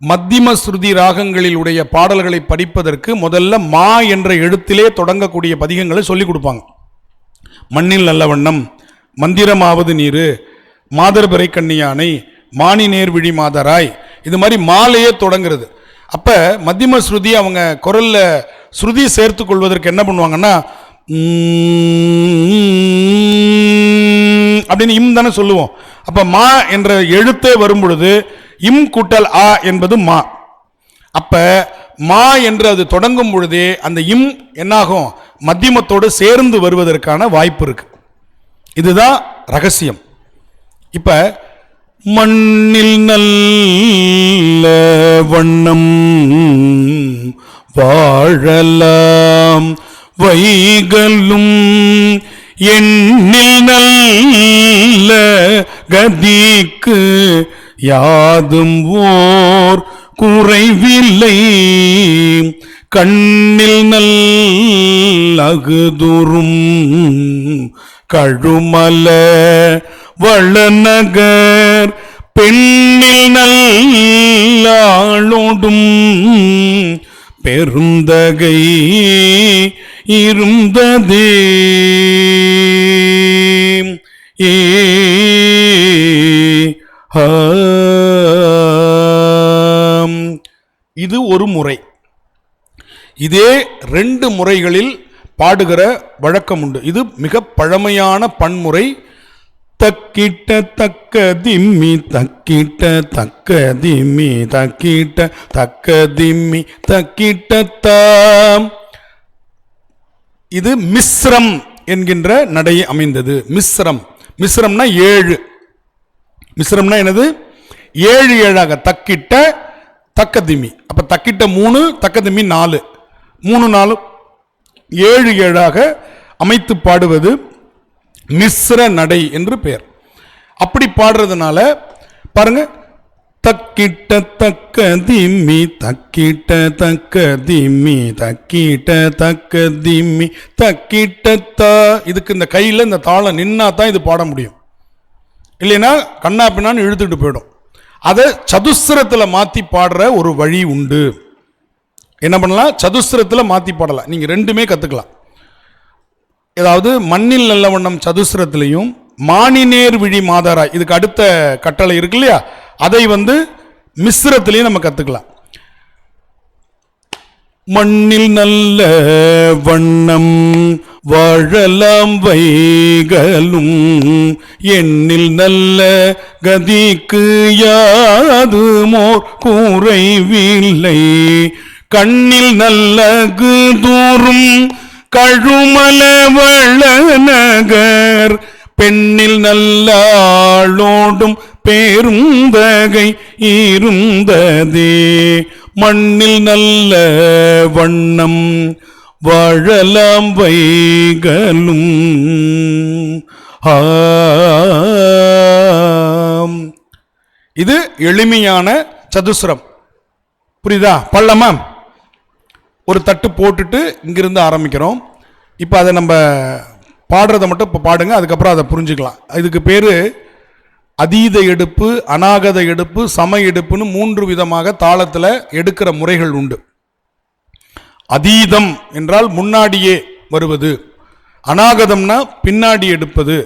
மத்தியம ஸ்ருதி ராகங்களில் உடைய பாடல்களை படிப்பதற்கு முதல்ல மா என்ற எழுத்திலே தொடங்கக்கூடிய பதிகங்களை சொல்லிக் கொடுப்பாங்க. மண்ணில் நல்ல வண்ணம், மந்திரமாவது நீரு, மாதர்பிறை கண்ணியானை, மானி நேர்விழி மாதராய், இது மாதிரி மாலையே தொடங்குறது. அப்ப மத்தியம ஸ்ருதி அவங்க குரல்ல ஸ்ருதி சேர்த்து கொள்வதற்கு என்ன பண்ணுவாங்கன்னா, அப்படின்னு இம் தானே சொல்லுவோம். அப்ப மா என்ற எழுத்தே வரும் பொழுது இம் கூட்டல் ஆ என்பது மா. அப்ப மா என்று அது தொடங்கும் பொழுதே அந்த இம் என்னாகும்? மத்தியமத்தோடு சேர்ந்து வருவதற்கான வாய்ப்பு இருக்கு. இதுதான் ரகசியம். இப்ப மண்ணில் நல்ல வண்ணம் வாழலாம் வைகளும் எண்ணில் நல்ல கதிக்கு யாதும் ஓர் குறைவில்லை கண்ணில் நல்லகுதுரும் கழுமல வளநகர் பெண்ணில் நல்லாளோடும் பெருந்தகை இருந்ததே. இது ஒரு முறை. இதே 2 முறைகளில் பாடுகிற வழக்கம் உண்டு. இது மிக பழமையான பன்முறை. தக்கிட்ட தக்க திம்மி தக்கிட்ட தக்க திம்மி தக்கிட்ட தக்க திம்மி தக்கிட்டத்தாம். இது மிஸ்ரம் என்கின்ற நடை அமைந்தது. மிஸ்ரம், மிஸ்ரம்னா 7. மிஸ்ரம்னா என்னது? 7 7 தக்கிட்ட தக்கதிமி. அப்ப தக்கிட்ட 3, தக்கதிமி 4, 3 4 7 7 அமைத்து பாடுவது மிஸ்ர நடை என்று பெயர். அப்படி பாடுறதுனால பாருங்க, தக்கிட்ட தக்க திம்மி தக்கிட்ட தக்க திம்மி தக்கிட்ட தக்க திம்மி தக்கிட்ட. இதுக்கு இந்த கையில் இந்த தாளம் நின்னா தான் இது பாட முடியும், இல்லைன்னா கண்ணா பின்னான்னு இழுத்துட்டு போயிடும். அதை சதுஸ்திரத்தில் மாற்றி பாடுற ஒரு வழி உண்டு. என்ன பண்ணலாம்? சதுஸ்திரத்தில் மாற்றி பாடலாம். நீங்கள் ரெண்டுமே கற்றுக்கலாம். ஏதாவது மண்ணில் நல்ல வண்ணம் சதுஸ்திரத்திலையும் மானினேர் விழி மாதாராய், இதுக்கு அடுத்த கட்டளை இருக்கு இல்லையா, அதை மிஸ்ரத்திலையும் நம்ம கற்றுக்கலாம். மண்ணில் நல்ல வண்ணம் வாழலாம் வைகளும் எண்ணில் நல்ல கதிக்கு யாது மோர் கூரைவில்லை. கண்ணில் நல்லகு தூரும் கழுமல வளநகர் பெண்ணில் நல்லாளோடும் பேருந்தகை இருந்ததே. மண்ணில் நல்ல வண்ணம் வாழலாம் வைகளும். இது எளிமையான சதுஸ்ரம். புரியுதா? பள்ளமா ஒரு தட்டு போட்டுட்டு இங்கிருந்து ஆரம்பிக்கிறோம். இப்போ அதை நம்ம பாடுறதை மட்டும் இப்போ பாடுங்க, அதுக்கப்புறம் அதை புரிஞ்சுக்கலாம். இதுக்கு பேர் அதீத எடுப்பு, அநாகத எடுப்பு, சம எடுப்புன்னு 3 விதமாக தாளத்தில் எடுக்கிற முறைகள் உண்டு. அதீதம் என்றால் முன்னாடியே வருவது, அநாகதம்னா பின்னாடி எடுப்பது,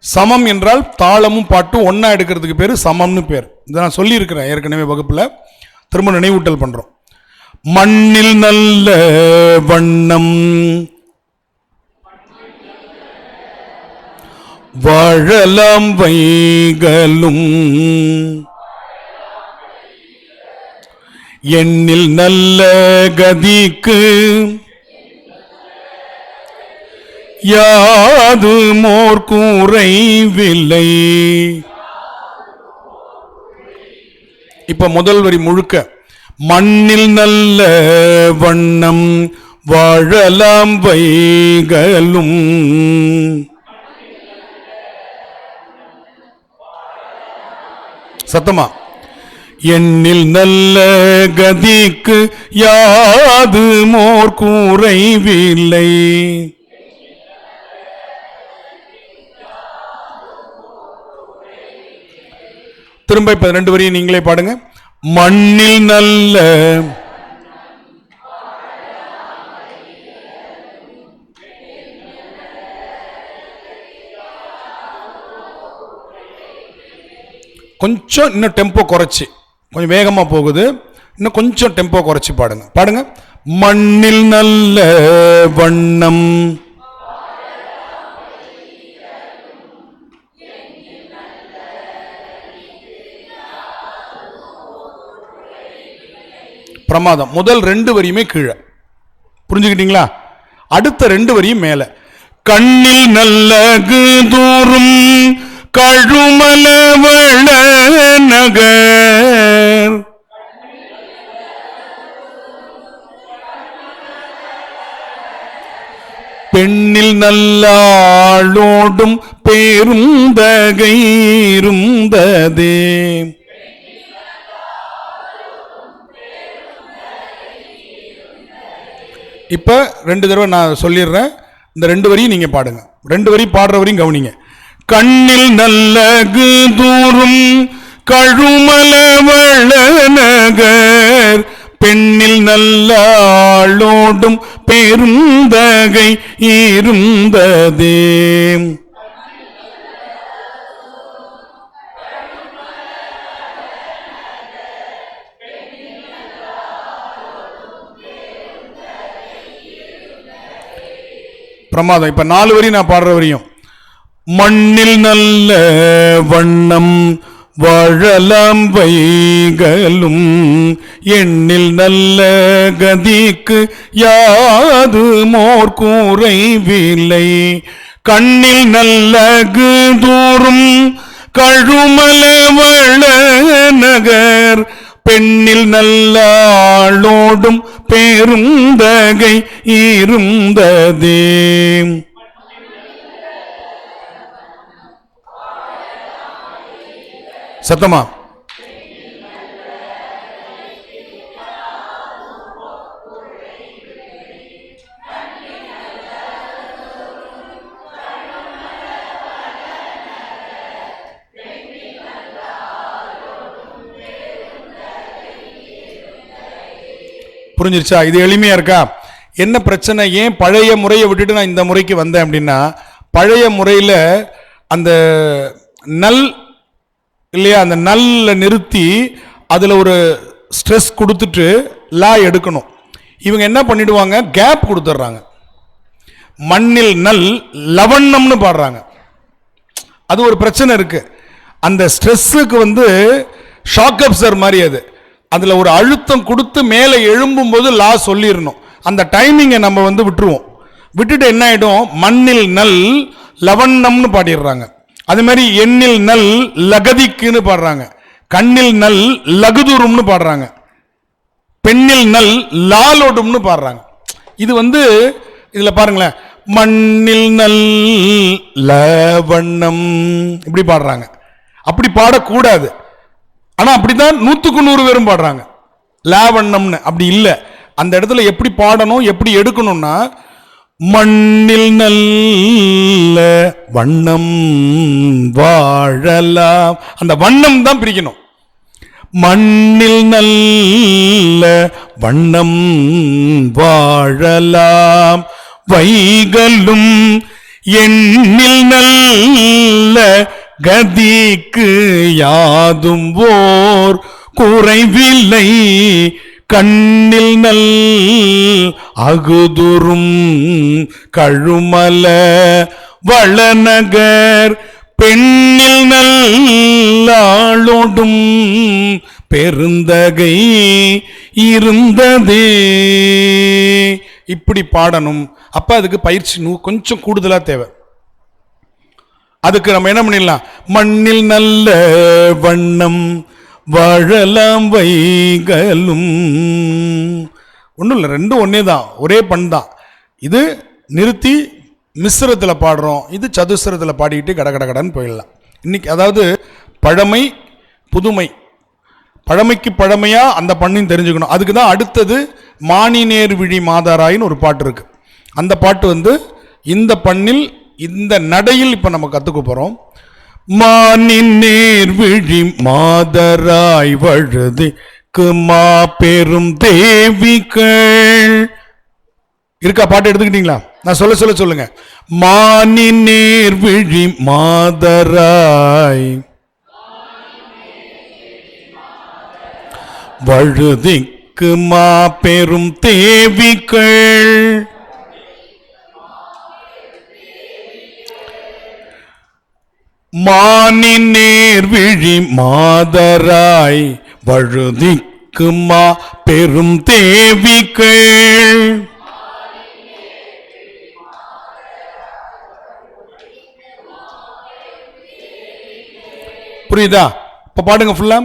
சமம் என்றால் தாளமும் பாட்டும் ஒன்றா எடுக்கிறதுக்கு பேர் சமம்னு பேர். இதை நான் சொல்லியிருக்கிறேன் ஏற்கனவே வகுப்பில், திரும்ப நினைவூட்டல் பண்ணுறோம். மண்ணில் நல்ல வண்ணம் வாழலாம் வைகளும் எண்ணில் நல்ல கதிக்கு யாது மோர் கூரைவில்லை. இப்ப முதல் வரி முழுக்க மண்ணில் நல்ல வண்ணம் வாழலாம் வைகளும். சத்தமா, எண்ணில் நல்ல கதிக்கு யாது மோர் கூரைவில்லை. திரும்ப இப்ப 2 வரியை நீங்களே பாடுங்க. மண்ணில் நல்ல கொஞ்சம் இன்னும் டெம்போ குறைச்சி, கொஞ்சம் வேகமாக போகுது, இன்னும் கொஞ்சம் டெம்போ குறைச்சி பாடுங்க. பாடுங்க. மண்ணில் நல்ல வண்ணம் பிரமாதம். முதல் 2 வரியுமே கீழே, புரிஞ்சுக்கிட்டீங்களா? அடுத்த 2 வரியும் மேல. கண்ணில் நல்லகு தூரும் கழுமல வளநகர் பெண்ணில் நல்லாளோடும் பேருந்தகை இருந்ததே. இப்ப 2 தடவை நான் சொல்லிடுறேன், இந்த 2 வரியும் நீங்க பாடுங்க. 2 வரி பாடுற வரையும் கவனிங்க. கண்ணில் நல்லகு தூரும் கழுமல வளநகர் பெண்ணில் நல்லாளோடும் பேருந்தகை இருந்ததே. பிரமாதம். இப்ப 4 வரி நான் பாடுற வரையும். மண்ணில் நல்ல வண்ணம் வாழலாம் வைகளும் எண்ணில் நல்ல கதிக்கு யாது மோர் கூரைவில்லை. கண்ணில் நல்லகு தூரும் கழுமல வள நகர் பெண்ணில் நல்லாளோடும் பெருந்தகை இருந்ததே. சத்தமா புரிஞ்சிருச்சா? இது எளிமையா இருக்கா? என்ன பிரச்சனை? ஏன் பழைய முறையை விட்டுட்டு நான் இந்த முறைக்கு வந்தேன் அப்படின்னா, பழைய முறையில் அந்த நல் இல்லையா, அந்த நல்ல நிறுத்தி அதில் ஒரு ஸ்ட்ரெஸ் கொடுத்துட்டு லா எடுக்கணும். இவங்க என்ன பண்ணிடுவாங்க, கேப் கொடுத்துட்றாங்க. மண்ணில் நல் லவண்ணம்னு பாடுறாங்க. அது ஒரு பிரச்சனை இருக்கு. அந்த ஸ்ட்ரெஸ்ஸுக்கு வந்து ஷாக் அப்சர் மாதிரி அது. அதில் ஒரு அழுத்தம் கொடுத்து மேலே எழும்பும் போது லா சொல்லிடணும். அந்த டைமிங்கை நம்ம வந்து விட்டுருவோம். விட்டுட்டு என்ன ஆகிடும், மண்ணில் நல் லவண்ணம்னு பாடிடுறாங்க. அது மாதிரி எண்ணில் நல் லகதிக்குன்னு பாடுறாங்க. கண்ணில் நல் லகுதுரும்னு பாடுறாங்க. பெண்ணில் நல் லாலோடும்னு பாடுறாங்க. இது வந்து இதில் பாருங்களேன், மண்ணில் நல் லவண்ணம் இப்படி பாடுறாங்க. அப்படி பாடக்கூடாது. ஆனால் அப்படித்தான் 100க்கு 100 பேரும் பாடுறாங்க லாவண்ணம்னு. அப்படி இல்லை. அந்த இடத்துல எப்படி பாடணும், எப்படி எடுக்கணும்னா, மண்ணில் நல்ல வண்ணம் வாழலாம், அந்த வண்ணம் தான் பிரிக்கணும். மண்ணில் நல்ல வண்ணம் வாழலாம் வைகளும் எண்ணில் நல்ல கதிக்கு யாதும் ஓர் குறைவில்லை கண்ணில் நல் அகுதுரும் கழுமல வளநகர் பெண்ணில் நல்லாளோடும் பெருந்தகை இருந்ததே. இப்படி பாடணும். அப்ப அதுக்கு பயிற்சி கொஞ்சம் கூடுதலா தேவை. அதுக்கு நம்ம என்ன பண்ணிடலாம், மண்ணில் நல்ல வண்ணம் வாழலாம் வைகளும். ஒன்றும் இல்லை, ரெண்டும் ஒன்னே தான், ஒரே பண் தான். இது நிறுத்தி மிஸ்ரத்தில் பாடுறோம், இது சதுஸ்ரத்தில் பாடிக்கிட்டு கடகடன்னு போயிடலாம். இன்னைக்கு அதாவது பழமை புதுமை, பழமைக்கு பழமையா அந்த பண்ணின்னு தெரிஞ்சுக்கணும். அதுக்கு தான் அடுத்தது மானி நேர் விழி மாதாராயின்னு ஒரு பாட்டு இருக்கு. அந்த பாட்டு வந்து இந்த பண்ணில் இந்த நடையில் இப்ப நம்ம கத்துக்க போறோம். மானின் நேர் விழி மாதராய் வழுது மா பெரும் தேவிகள் இருக்கா? பாட்டு எடுத்துக்கிட்டீங்களா? நான் சொல்ல சொல்லுங்க. மானின் நேர் விழி மாதராய் வழுதிக்கு மா பெரும் தேவிகள் மானின் நேர் விழி மாதராய் வழுதிக்கு மா பெரும் தேவிகள். புரியுதா? இப்ப பாடுங்க ஃபுல்லா.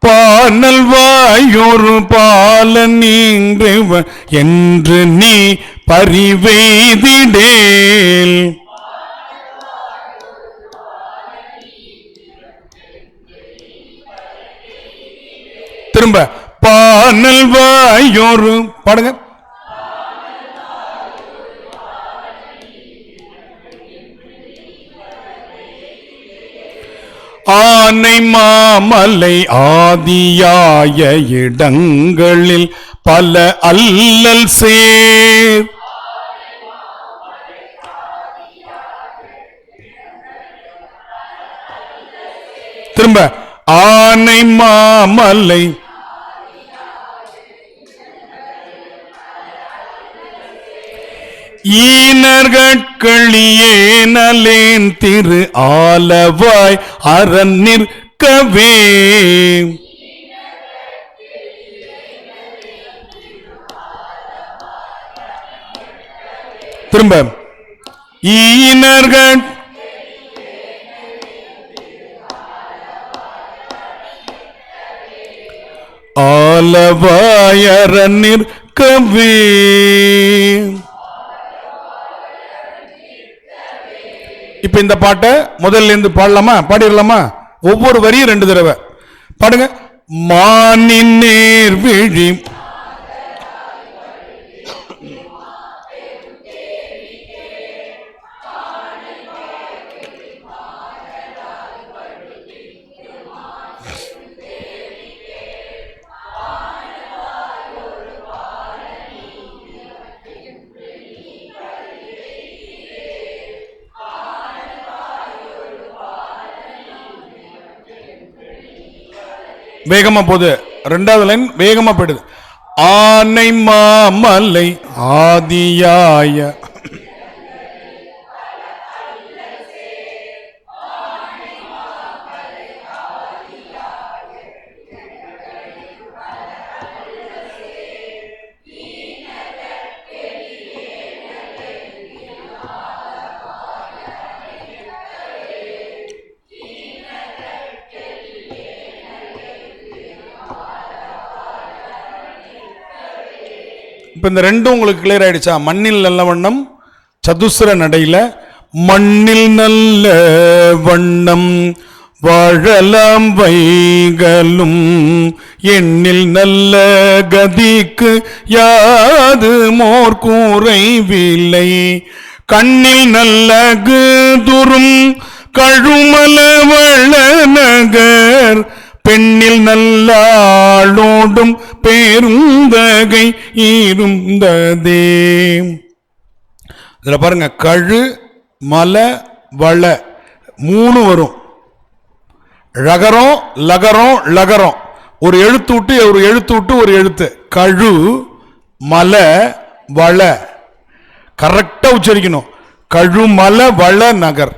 பானல் வாயோரு பாலன் நீங்கிறவன் என்று நீ பரிவெய்திடேல். திரும்ப பானல் வாயோரு பாடுங்க. ஆனை மாமலை ஆதியாய இடங்களில் பல அல்லல் சேர். திரும்ப ஆனை மாமலை ஈனர்கட்களியே நலேன் திரு ஆலவாய் அரண் நிற்கவே. திரும்ப ஈனர்கள் ஆலவாயர நிற்கவே. இப்ப இந்த பாட்டை முதல்ல இருந்து பாடலாமா? பாடிடலாமா? ஒவ்வொரு வரியும் 2 தடவை பாடுங்க. மானின் நேர் விழி வேகமா போகுது. 2வது லைன் வேகமா போயிடுது. ஆனை மாமலை ஆதியாய இப்ப இந்த 2 உங்களுக்கு கிளியர் ஆயிடுச்சா? மண்ணில் நல்ல வண்ணம் சதுசர நடையில மண்ணில் நல்ல வண்ணம் வாழலாம் வைகளும் எண்ணில் நல்ல கதிக்கு யாது மோர் கூரைவில்லை கண்ணில் நல்ல துரும் கழுமல வள நகர் பெண்ணில் நல்லாளோடும் பேருந்தகை இருந்ததே. இதுல பாருங்க, கழு மல வள 3 வரும். ழகரம் லகரம் லகரம், ஒரு எழுத்து விட்டு ஒரு எழுத்து விட்டு ஒரு எழுத்து. கழு மல வள கரெக்டா உச்சரிக்கணும். கழுமல வள நகர்.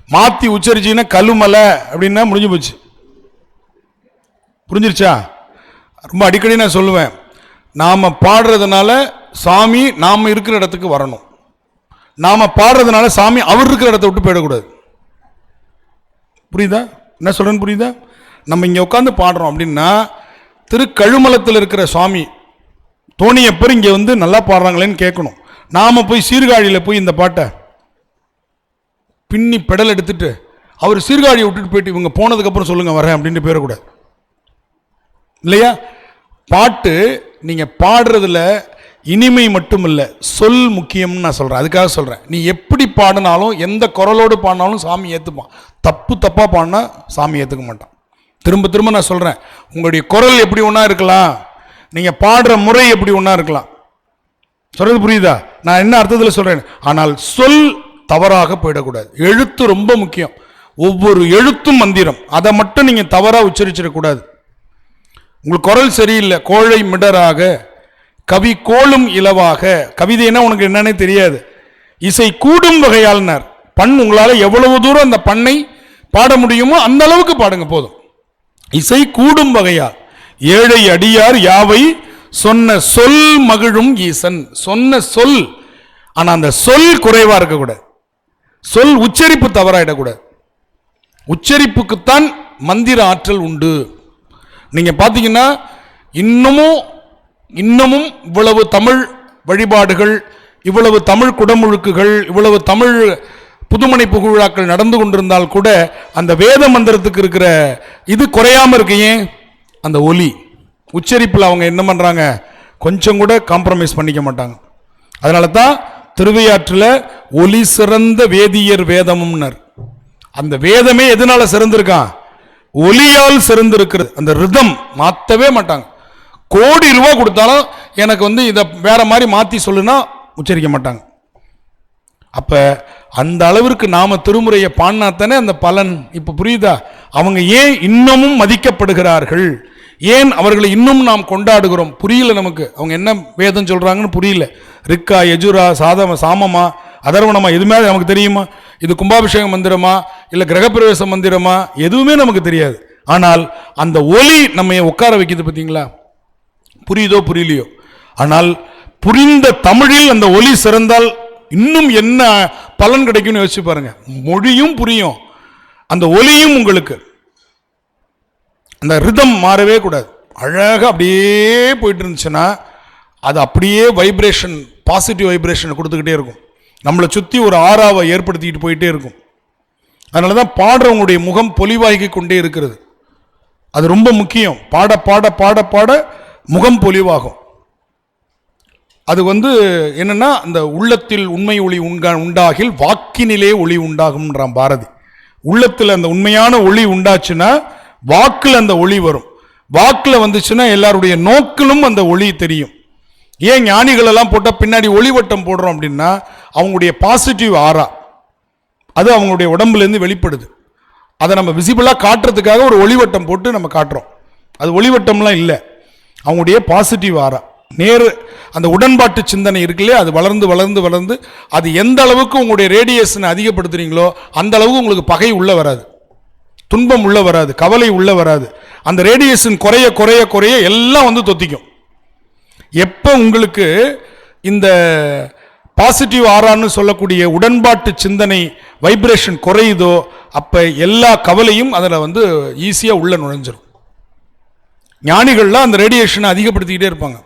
மாத்தி உச்சரிச்சீங்கன்னா கழுமல அப்படின்னா முடிஞ்சு போச்சு. புரிஞ்சிருச்சா? ரொம்ப அடிக்கடி நான் சொல்லுவேன், நாம பாடுறதுனால சாமி நாம இருக்கிற இடத்துக்கு வரணும். நாம பாடுறதுனால சாமி அவர் இருக்கிற இடத்த விட்டு போயிடக்கூடாது. புரியுதா என்ன சொல்றேன்னு? புரியுதா? நம்ம இங்க உட்காந்து பாடுறோம் அப்படின்னா திருக்கழுமலத்தில் இருக்கிற சுவாமி தோணியப்பர் இங்க வந்து நல்லா பாடுறாங்களேன்னு கேட்கணும். நாம போய் சீர்காழியில போய் இந்த பாட்டை பின்னி பெடல் எடுத்துட்டு அவர் சீர்காழியை விட்டுட்டு போயிட்டு இவங்க போனதுக்கு அப்புறம் சொல்லுங்க வரேன் அப்படின்ட்டு போயிடக்கூடாது இல்லையா? பாட்டு நீங்க பாடுறதுல இனிமை மட்டும் இல்லை, சொல் முக்கியம்னு நான் சொல்றேன். அதுக்காக சொல்றேன், நீ எப்படி பாடினாலும் எந்த குரலோடு பாடினாலும் சாமி ஏற்றுப்பான். தப்பா பாடினா சாமி ஏற்றுக்க மாட்டான். திரும்ப திரும்ப நான் சொல்றேன், உங்களுடைய குரல் எப்படி ஒன்றா இருக்கலாம், நீங்க பாடுற முறை எப்படி ஒன்றா இருக்கலாம். சொல்றது புரியுதா? நான் என்ன அர்த்தத்தில் சொல்றேன்? ஆனால் சொல் தவறாக போயிடக்கூடாது. எழுத்து ரொம்ப முக்கியம். ஒவ்வொரு எழுத்தும் மந்திரம். அதை மட்டும் நீங்க தவறா உச்சரிச்சிடக்கூடாது. உங்களுக்கு குரல் சரியில்லை, கோழை மிடராக கவி கோளும் இலவாக. கவிதைன்னா உனக்கு என்னன்னே தெரியாது. இசை கூடும் வகையால்னார். பண் உங்களால் எவ்வளவு தூரம் அந்த பண்ணை பாட முடியுமோ அந்த அளவுக்கு பாடுங்க போதும். இசை கூடும் வகையால் ஏழை அடியார் யாவை சொன்ன சொல் மகிழும் ஈசன். சொன்ன சொல், ஆனா அந்த சொல் குறைவா இருக்கக்கூடாது. சொல் உச்சரிப்பு தவறாயிடக்கூடாது. உச்சரிப்புக்குத்தான் மந்திர ஆற்றல் உண்டு. நீங்க பாத்தீங்கன்னா இன்னமும் இவ்வளவு தமிழ் வழிபாடுகள், இவ்வளவு தமிழ் குடமுழுக்குகள், இவ்வளவு தமிழ் புதுமனை புகழாக்கள் நடந்து கொண்டிருந்தால் கூட அந்த வேத மந்திரத்துக்கு இருக்கிற இது குறையாம இருக்கு. ஏன்? அந்த ஒலி உச்சரிப்பில் அவங்க என்ன பண்றாங்க, கொஞ்சம் கூட காம்ப்ரமைஸ் பண்ணிக்க மாட்டாங்க. அதனால தான் திருவையாற்றில் ஒலி சிறந்த வேதியர் வேதமும்னர். அந்த வேதமே எதனால சிறந்திருக்கான்? ஒலியால் சிறந்திருக்கிறது. அந்த ரிதம் மாற்றவே மாட்டாங்க. கோடி ரூபாய் கொடுத்தாலும் எனக்கு வந்து இதை வேற மாதிரி மாற்றி சொல்லுனா உச்சரிக்க மாட்டாங்க. அப்ப அந்த அளவிற்கு நாம திருமுறையை பாடினாத்தானே அந்த பலன். இப்ப புரியுதா? அவங்க ஏன் இன்னமும் மதிக்கப்படுகிறார்கள், ஏன் அவர்களை இன்னும் நாம் கொண்டாடுகிறோம் புரியல நமக்கு. அவங்க என்ன வேதம் சொல்றாங்கன்னு புரியல. ரிக்கா, யஜுரா, சாமமா, அதர்வனமா எதுவுமே நமக்கு தெரியுமா? இது கும்பாபிஷேக மந்திரமா இல்ல கிரகப்பிரவேச மந்திரமா? எதுவுமே நமக்கு தெரியாது. ஆனால் அந்த ஒலி நம்ம உட்கார வைக்குது. பார்த்தீங்களா? புரியுதோ புரியலையோ, ஆனால் புரிந்த தமிழில் அந்த ஒலி சிறந்தால் இன்னும் என்ன பலன் கிடைக்கும்னு யோசிச்சு பாருங்க. மொழியும் புரியும், அந்த ஒலியும் உங்களுக்கு, அந்த ரிதம் மாறவே கூடாது. அழகாக அப்படியே போயிட்டு இருந்துச்சுன்னா அது அப்படியே வைப்ரேஷன், பாசிட்டிவ் வைப்ரேஷனை கொடுத்துக்கிட்டே இருக்கும். நம்மளை சுற்றி ஒரு ஆறாவை ஏற்படுத்திக்கிட்டு போயிட்டே இருக்கும். அதனால தான் பாடுறவங்களுடைய முகம் பொலிவாகி கொண்டே இருக்கிறது. அது ரொம்ப முக்கியம். பாட பாட பாட பாட முகம் பொலிவாகும். அது என்னன்னா, அந்த உள்ளத்தில் உண்மை ஒளி உண்டாகில் வாக்கினிலே ஒளி உண்டாகும்ன்றான் பாரதி. உள்ளத்தில் அந்த உண்மையான ஒளி உண்டாச்சுன்னா வாக்கில் அந்த ஒளி வரும். வாக்கில் வந்துச்சுன்னா எல்லாருடைய நோக்கிலும் அந்த ஒளி தெரியும். ஏன் ஞானிகள் எல்லாம் போட்டால் பின்னாடி ஒளிவட்டம் போடுறோம் அப்படின்னா, அவங்களுடைய பாசிட்டிவ் ஆரா அது அவங்களுடைய உடம்புலேருந்து வெளிப்படுது. அதை நம்ம விசிபிளாக காட்டுறதுக்காக ஒரு ஒளிவட்டம் போட்டு நம்ம காட்டுறோம். அது ஒளிவட்டம்லாம் இல்லை, அவங்களுடைய பாசிட்டிவ் ஆரா. நேரு அந்த உடன்பாட்டு சிந்தனை இருக்குல்லையே, அது வளர்ந்து வளர்ந்து வளர்ந்து அது எந்த அளவுக்கு உங்களுடைய ரேடியேஷனை அதிகப்படுத்துறீங்களோ அந்த அளவுக்கு உங்களுக்கு பகை உள்ள வராது, துன்பம் உள்ள வராது, கவலை உள்ள வராது. அந்த ரேடியேஷன் குறைய குறைய குறைய எல்லாம் தொத்திக்கும். எப்போ உங்களுக்கு இந்த பாசிட்டிவ் ஆரான்னு சொல்லக்கூடிய உடன்பாட்டு சிந்தனை வைப்ரேஷன் குறையுதோ அப்போ எல்லா கவலையும் அதில் ஈஸியாக உள்ள நுழைஞ்சிடும். ஞானிகள்லாம் அந்த ரேடியேஷனை அதிகப்படுத்திக்கிட்டே இருப்பாங்க.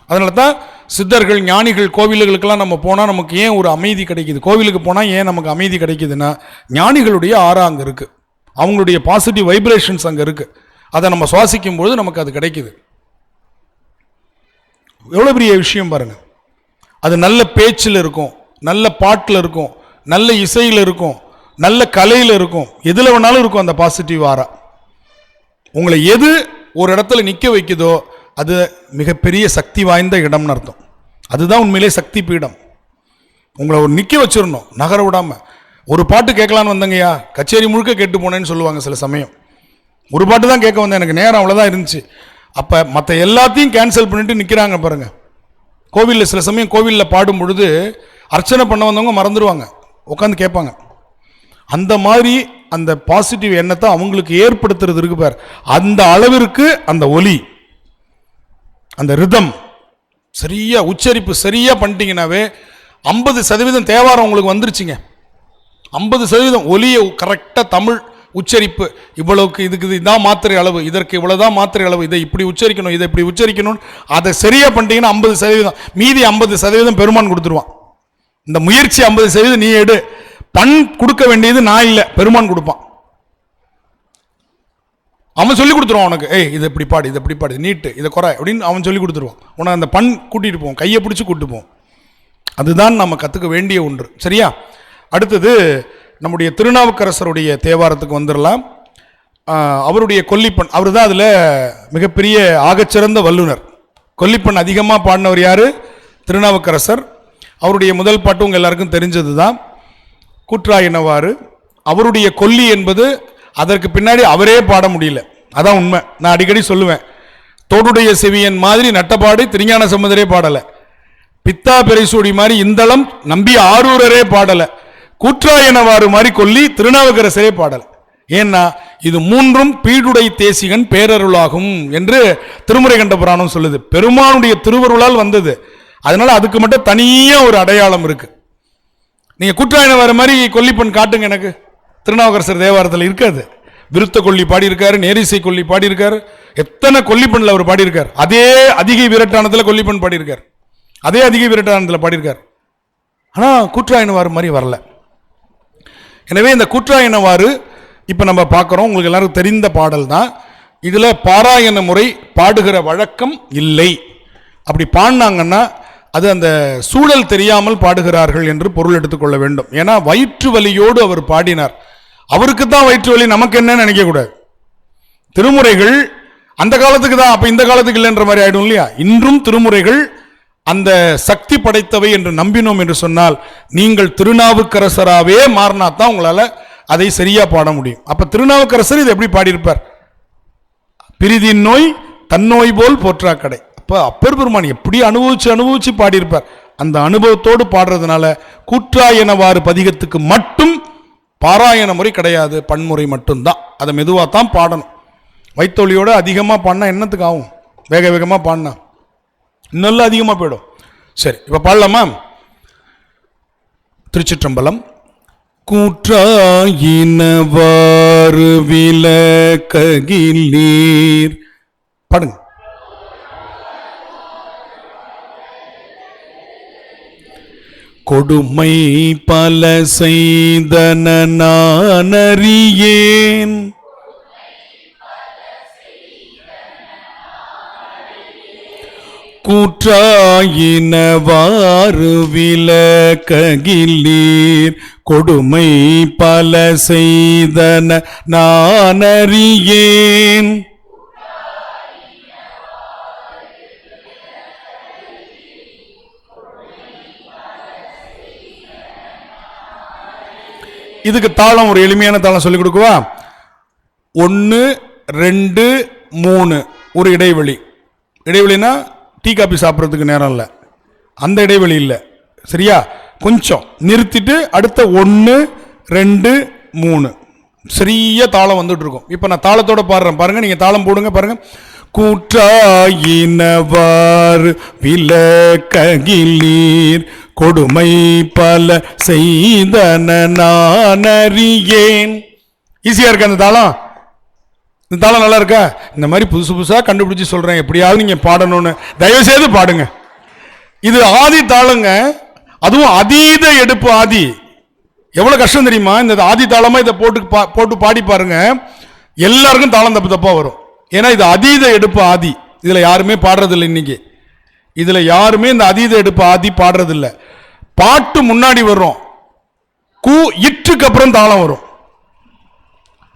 அதனால தான் சித்தர்கள் ஞானிகள் கோவில்களுக்கெல்லாம் நம்ம போனால் நமக்கு ஏன் ஒரு அமைதி கிடைக்குது, கோவிலுக்கு போனால் ஏன் நமக்கு அமைதி கிடைக்குதுன்னா ஞானிகளுடைய ஆரா அங்கே இருக்குது, அவங்களுடைய பாசிட்டிவ் வைப்ரேஷன்ஸ் அங்கே இருக்குது. அதை நம்ம சுவாசிக்கும் போது நமக்கு அது கிடைக்குது. எவ்வளோ பெரிய விஷயம் பாருங்கள். அது நல்ல பேச்சில் இருக்கும், நல்ல பாட்டில் இருக்கும், நல்ல இசையில் இருக்கும், நல்ல கலையில் இருக்கும், எதில் வேணாலும் இருக்கும் அந்த பாசிட்டிவ் ஆரா. உங்களை எது ஒரு இடத்துல நிற்க வைக்குதோ அது மிகப்பெரிய சக்தி வாய்ந்த இடம்னு அர்த்தம். அதுதான் உண்மையிலே சக்தி பீடம். உங்களை ஒரு நிற்க வச்சிடணும், நகர விடாமல். ஒரு பாட்டு கேட்கலான்னு வந்தங்கய்யா, கச்சேரி முழுக்க கேட்டு போனேன்னு சொல்லுவாங்க சில சமயம். ஒரு பாட்டு தான் கேட்க வந்தேன், எனக்கு நேரம் அவ்வளோதான் இருந்துச்சு. அப்போ மற்ற எல்லாத்தையும் கேன்சல் பண்ணிட்டு நிற்கிறாங்க பாருங்கள். கோவிலில் சில சமயம் கோவிலில் பாடும் பொழுது அர்ச்சனை பண்ண வந்தவங்க மறந்துடுவாங்க, உட்காந்து கேட்பாங்க. அந்த மாதிரி அந்த பாசிட்டிவ் எண்ணத்தை அவங்களுக்கு ஏற்படுத்துறது இருக்கு பார், அந்த அளவிற்கு அந்த ஒலி, அந்த ரிதம் சரியா உச்சரிப்பு சரியா பண்ணிட்டீங்கன்னாவே 50% தேவாரம் உங்களுக்கு வந்துருச்சுங்க. 50% ஒலியை கரெக்டாக தமிழ் உச்சரிப்பு, இவ்வளவுக்கு இதுக்கு இதுதான் மாத்திரை அளவு, இதற்கு இவ்வளவுதான் மாத்திரை அளவு, இதை இப்படி உச்சரிக்கணும், இதை இப்படி உச்சரிக்கணும், அதை சரியா பண்ணிட்டீங்கன்னா 50%. மீதி 50% பெருமான் கொடுத்துருவான். இந்த முயற்சி 50% நீ எடு, பண் கொடுக்க வேண்டியது நான் இல்லை, பெருமான் கொடுப்பான். அவன் சொல்லி கொடுத்துருவான் உனக்கு, ஏய் இதை இப்படி பாடு, இதை இப்படி பாடு, நீட்டு, இதை குறை அப்படின்னு அவன் சொல்லி கொடுத்துருவான். உனக்கு அந்த பண் கூட்டிகிட்டு போவோம், கையை பிடிச்சி கூப்பிட்டு போவோம். அதுதான் நம்ம கற்றுக்க வேண்டிய ஒன்று. சரியா? அடுத்தது நம்முடைய திருநாவுக்கரசருடைய தேவாரத்துக்கு வந்துடலாம். அவருடைய கொல்லிப்பண், அவர் தான் அதில் மிகப்பெரிய ஆகச்சிறந்த வல்லுனர். கொல்லிப்பண் அதிகமாக பாடினவர் யார்? திருநாவுக்கரசர். அவருடைய முதல் பாட்டு உங்கள் எல்லாருக்கும் தெரிஞ்சது தான், கூற்றாயினவாறு. அவருடைய கொல்லி என்பது அதற்கு பின்னாடி அவரே பாட முடியல, அதான் உண்மை. நான் அடிக்கடி சொல்லுவேன், தோடுடைய செவியன் மாதிரி நட்டப்பாடு திருஞான சம்பந்தரே பாடலை, பித்தா பெரைசூடி மாதிரி இந்தளம் நம்பி ஆரூரரே பாடலை, கூற்றாயனவாறு மாதிரி கொல்லி திருநாவுக்கரசரே பாடலை. ஏன்னா இது மூன்றும் பீடுடை தேசிகன் பேரருளாகும் என்று திருமுறை கண்ட புராணம் சொல்லுது. பெருமானுடைய திருவருளால் வந்தது, அதனால அதுக்கு மட்டும் தனியாக ஒரு அடையாளம் இருக்கு. நீங்க கூற்றாயனவாறு மாதிரி கொல்லிப்பண் காட்டுங்க எனக்கு, திருநாவுக்கரசர் தேவாரத்தில் இருக்காது. விருத்த கொல்லி பாடியிருக்காரு, நேரிசை கொல்லி பாடியிருக்காரு, எத்தனை கொல்லிப்பண்ணில் அவர் பாடியிருக்கார். அதே அதிகை விரட்டானத்தில் கொல்லிப்பண் பாடியிருக்கார், அதே அதிகை விரட்டானத்தில் பாடியிருக்கார். ஆனால் கூற்றாயனவாறு மாதிரி வரல. எனவே இந்த கூற்றாயனவாறு இப்போ நம்ம பார்க்குறோம், உங்களுக்கு எல்லாருக்கும் தெரிந்த பாடல் தான். இதில் பாராயண முறை பாடுகிற வழக்கம் இல்லை. அப்படி பாடினாங்கன்னா அது அந்த சூழல் தெரியாமல் பாடுகிறார்கள் என்று பொருள் எடுத்துக்கொள்ள வேண்டும். ஏன்னா வயிற்று வலியோடு அவர் பாடினார். அவருக்கு தான் வயிற்று வலி, நமக்கு என்னன்னு நினைக்கக்கூடாது. திருமுறைகள் அந்த காலத்துக்கு தான், அப்போ இந்த காலத்துக்கு இல்லைன்ற மாதிரி ஆயிடும் இல்லையா? இன்றும் திருமுறைகள் அந்த சக்தி படைத்தவை என்று நம்பினோம் என்று சொன்னால் நீங்கள் திருநாவுக்கரசராகவே மாறினா தான் உங்களால் அதை சரியா பாட முடியும். அப்ப திருநாவுக்கரசர் இதை எப்படி பாடியிருப்பார்? பிரிதின் நோய் தன்னோய் போல் போற்றா கடை. அப்ப அப்பர் பெருமான் எப்படி அனுபவிச்சு பாடியிருப்பார். அந்த அனுபவத்தோடு பாடுறதுனால கூற்றாயனவாறு பதிகத்துக்கு மட்டும் பாராயண முறை கிடையாது, பன்முறை மட்டும்தான். அதை மெதுவாக தான் பாடணும். வைத்தொலியோடு அதிகமாக பாடினா என்னத்துக்கு ஆகும்? வேக வேகமாக பாடினா இன்னும் அதிகமாக போயிடும். சரி, இப்போ பாடலாமா? திருச்சிற்றம்பலம். கூற்றாயினவாறு விலக்ககிலீர். பாடுங்க. கொடுமை பல செய்தன நானறியேன், கூற்றாயினவாறு விலக்ககிலீர். கொடுமை பல செய்தன நானறியேன், இதுக்கு தாளம் ஒரு எளிமையான தாளம் சொல்லிக் கொடுக்குவா. 1 2 3 ஒரு இடைவெளி. இடைவெளினா டீ காபி சாப்பிட்றதுக்கு நேரம் இல்லை, அந்த இடைவெளி இல்லை, சரியா? கொஞ்சம் நிறுத்திட்டு அடுத்த 1 2 3 சரியா தாளம் வந்துட்டு இருக்கும். இப்போ நான் தாளத்தோட பாடுறேன் பாருங்க, நீங்க தாளம் போடுங்க பாருங்க. கூற்றாயினவாறு விலக்ககிலீர். கொடுமை பல செய்தன நானறியேன். ஈஸியா இருக்கா அந்த தாளம்? இந்த தாளம் நல்லா இருக்கா? இந்த மாதிரி புதுசு புதுசாக கண்டுபிடிச்சு சொல்றேன், எப்படியாவது நீங்க பாடணும்னு. தயவு செய்து பாடுங்க. இது ஆதி தாளங்க, அதுவும் அதீத எடுப்பு ஆதி. எவ்வளவு கஷ்டம் தெரியுமா? இந்த ஆதி தாளமா இதை போட்டு பாடி பாருங்க, எல்லாருக்கும் தாளம் தப்பு தப்பா வரும். ஏன்னா இது அதீத எடுப்பு ஆதி. இதுல யாருமே பாடுறதில்லை இன்னைக்கு. இதுல யாருமே இந்த அதீத எடுப்பு ஆதி பாடுறதில்லை. பாட்டு முன்னாடி வரும், கூ இட்டுக்கு அப்புறம் தாளம் வரும்.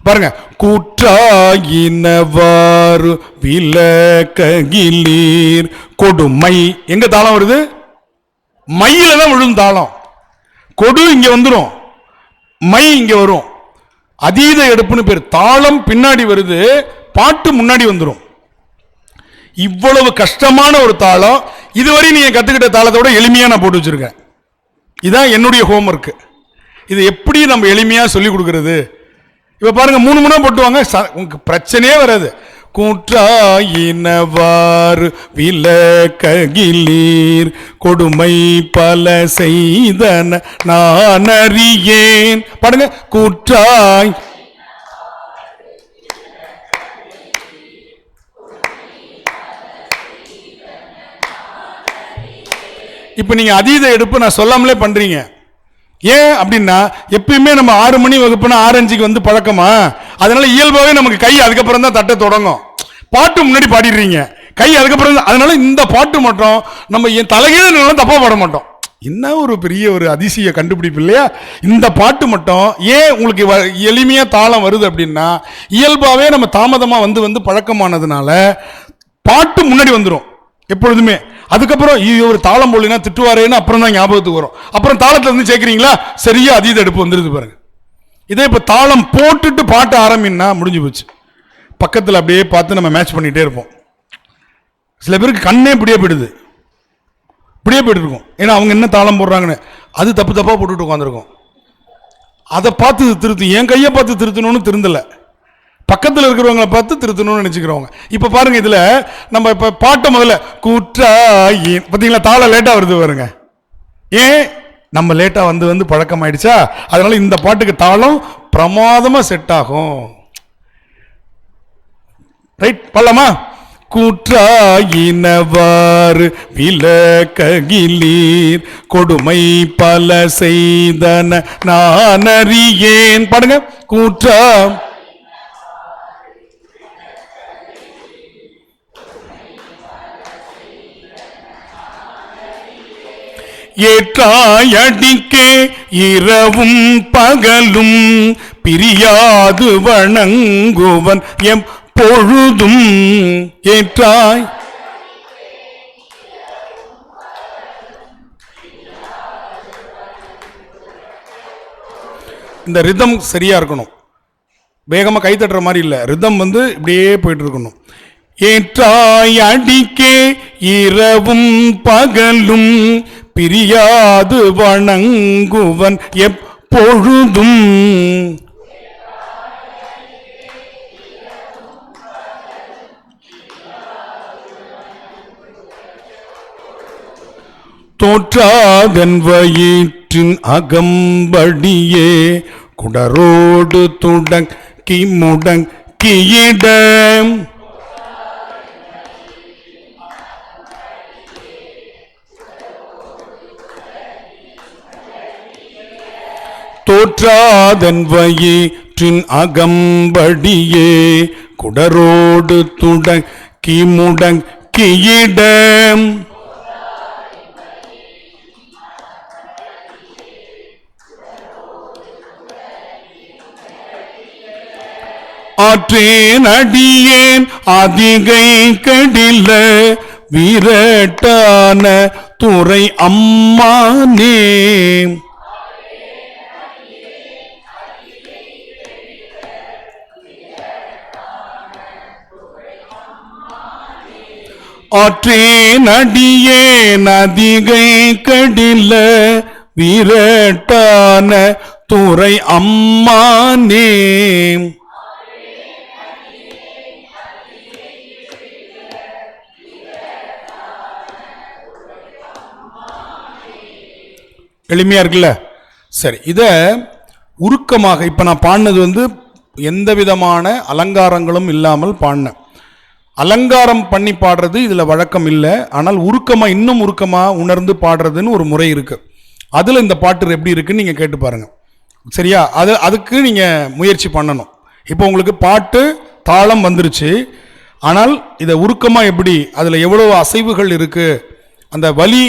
பாருங்க. கூற்றாயினவாறு விலக்ககிலீர். கொடுமை எங்க தாளம் வருது? மையில தான் விழும் தாளம். கொடு இங்க வந்துடும், மை இங்க வரும். அதீத எடுப்புன்னு பேர். தாளம் பின்னாடி வருது, பாட்டு முன்னாடி வந்துடும். இவ்வளவு கஷ்டமான ஒரு தாளம் இதுவரை நீங்க கத்துக்கிட்ட தாளத்தோட எளிமையா நான் போட்டு வச்சிருக்கேன். இதான் என்னுடைய ஹோம்ஒர்க். இது எப்படி நம்ம எளிமையா சொல்லி கொடுக்கிறது? இப்ப பாருங்க, 3 முறை போட்டுவாங்க, உங்களுக்கு பிரச்சனையே வராது. கூற்றாயினவாறு விலக்ககிலீர். கொடுமை பல செய்தன நானறியேன். பாருங்க. கூற்றாய் இப்ப நீங்க அதீத எடுப்பு நான் சொல்லாமலே பண்றீங்க. ஏன் அப்படின்னா, எப்பயுமே நம்ம 6 மணி வகுப்புனா 6:05 வந்து பழக்கமா, அதனால இயல்பாவே நமக்கு கை அதுக்கப்புறம் தான் தட்ட தொடங்கும். பாட்டு முன்னாடி பாடிடுறீங்க, கை அதுக்கப்புறம் தான். அதனால இந்த பாட்டு மட்டும் நம்ம என் தலைகீழ தப்பா பாட மாட்டோம். என்ன ஒரு பெரிய ஒரு அதிசய கண்டுபிடிப்பு இல்லையா? இந்த பாட்டு மட்டும் ஏன் உங்களுக்கு எளிமையா தாளம் வருது அப்படின்னா, இயல்பாவே நம்ம தாமதமா வந்து பழக்கமானதுனால பாட்டு முன்னாடி வந்துடும் எப்பொழுதுமே. அதுக்கப்புறம் ஒரு தாளம் போடலைன்னா திட்டுவாரேன்னு அப்புறம் தான் ஞாபகத்துக்கு வரும். அப்புறம் தாளத்துல இருந்து சேர்க்கிறீங்களா, சரியா அதீத எடுப்பு வந்துருது பாருங்க. இதே இப்ப தாளம் போட்டுட்டு பாட்டு ஆரம்பின்னா முடிஞ்சு போச்சு. பக்கத்தில் அப்படியே பார்த்து நம்ம மேட்ச் பண்ணிட்டே இருப்போம். சில பேருக்கு கண்ணே இப்படியே போயிடுது, இப்படியே போயிட்டு இருக்கும். ஏன்னா அவங்க என்ன தாளம் போடுறாங்கன்னு அது தப்பு தப்பா போட்டுட்டு உட்காந்துருக்கும். அதை பார்த்து திருத்து, என் கையை பார்த்து திருத்தணும்னு திருந்தல, பக்கத்தில் இருக்கிறவங்களை பார்த்து திருத்தணும்னு நினைச்சுக்கிறவங்க. இப்ப பாருங்க, இதுல நம்ம இப்ப பாட்டை முதல்ல கூற்றாயி பார்த்தீங்களா, தாளம் லேட்டா வருது பாருங்க. ஏன்? நம்ம லேட்டா வந்து பழக்கம் ஆயிடுச்சா, அதனால இந்த பாட்டுக்கு தாளம் பிரமாதமா செட் ஆகும். ரைட், பண்ணலாமா? கூற்றாயினவாறு விலக்ககிலீர். கொடுமை பல செய்தன நானறியேன். பாடுங்க. கூற்றா ஏற்றாயடிக்கே இரவும் பகலும் பிரியாது வணங்குவன் எப்பொழுதும். ஏற்றாய் இந்த ரிதம் சரியா இருக்கணும், வேகமா கை தட்டுற மாதிரி இல்லை, ரிதம் இப்படியே போயிட்டு இருக்கணும். ஏற்றாய் அடிக்கே இரவும் பகலும் பிரியாது வணங்குவன் எப்பொழுதும். தோற்றாதன் வயிற்று ஈற்றின் அகம்படியே குடரோடு துடங்கி முடங்கியிட தோற்றாதன் வயிற்றின் அகம்படியே குடரோடு துடங்கி முடங்கியிட ஆற்றேன் அடியேன் அதிகை கடில விரட்டான துறை அம்மானே ஆற்றேன் அடியேன் அதிகை கடில விரட்டான துறை அம்மானே எளிமையா இருக்குல்ல. சரி, இத உருக்கமாக இப்ப நான் பாடினது எந்த விதமான அலங்காரங்களும் இல்லாமல் பாடினேன். அலங்காரம் பண்ணி பாடுறது இதுல வழக்கம் இல்லை. ஆனால் உருக்கமா, இன்னும் உருக்கமா உணர்ந்து பாடுறதுன்னு ஒரு முறை இருக்கு. அதுல இந்த பாட்டு எப்படி இருக்குன்னு நீங்க கேட்டு பாருங்க. சரியா? அதுக்கு நீங்க முயற்சி பண்ணணும். இப்போ உங்களுக்கு பாட்டு தாளம் வந்துருச்சு. ஆனால் இதை உருக்கமா எப்படி, அதுல எவ்வளவு அசைவுகள் இருக்கு, அந்த வலி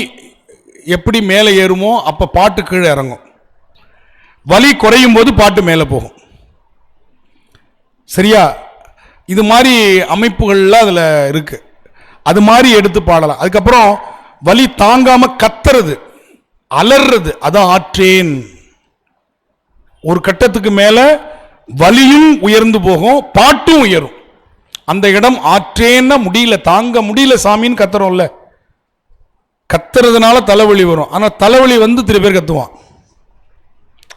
எப்படி மேலே ஏறுமோ அப்ப பாட்டு கீழே இறங்கும். வலி குறையும் போது பாட்டு மேலே போகும். சரியா? இது மாதிரி அமைப்புகள்லாம் அதுல இருக்கு. அது மாதிரி எடுத்து பாடலாம். அதுக்கப்புறம் வலி தாங்காம கத்துறது, அலறது, அதான் ஆற்றேன். ஒரு கட்டத்துக்கு மேல வலியும் உயர்ந்து போகும், பாட்டும் உயரும். அந்த இடம் ஆற்றேன்னா முடியல, தாங்க முடியல சாமின்னு கத்துறோம்ல. கத்துறதுனால தலைவலி வரும். ஆனா தலைவலி திரு பேர் கத்துவான்.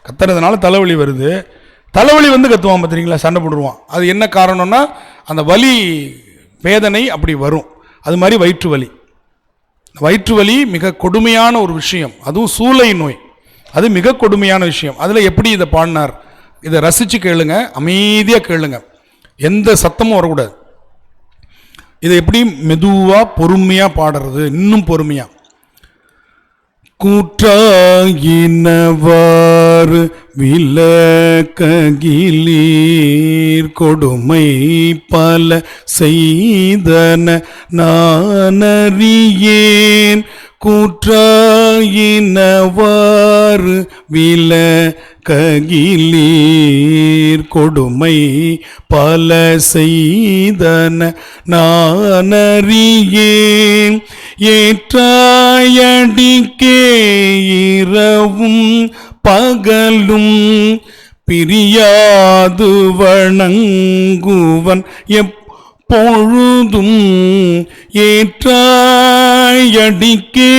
கத்துறதுனால தலைவலி வருது. தலைவலி கத்துவான் பார்த்தீங்களா, சண்டை போடுவான். அது என்ன காரணம்னா அந்த வலி வேதனை அப்படி வரும். அது மாதிரி வயிற்று வலி. வயிற்று வலி மிக கொடுமையான ஒரு விஷயம். அதுவும் சூளை நோய், அது மிக கொடுமையான விஷயம். அதுல எப்படி இதை பாடினார், இதை ரசிச்சு கேளுங்க, அமைதியா கேளுங்க, எந்த சத்தமும் வரக்கூடாது. இதை எப்படி மெதுவா பொறுமையா பாடுறது, இன்னும் பொறுமையா. கூற்றாயினவாறு விலக்ககிலீர் கொடுமை பல செய்தன நானறியேன். கூற்றாயினவாறு விலக்ககிலீர் கொடுமை பல செய்தன நானறியேன். ஏற்றாயடிக்கே இரவும் பகலும் பிரியாது வணங்குவன் எப்பொழுதும். ஏற்றாயடிக்கே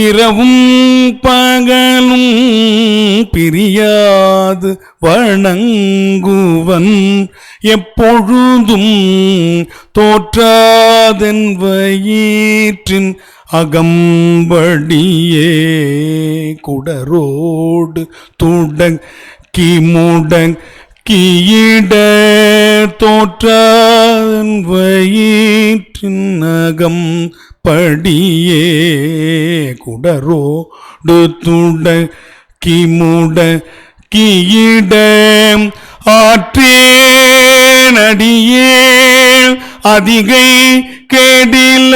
இரவும் பகலும் பிரியாது வணங்குவன் எப்பொழுதும். தோற்றாதென் வயிற்றின் அகம்படியே குடரோடு துடங்கி முடங்கியிட. தோற்றாதென் வயிற்றின் அகம்படியே குடரோடு துடங்கி முடங்கியிட. ஆற்றேன் அடியேன் அதிகை கெடில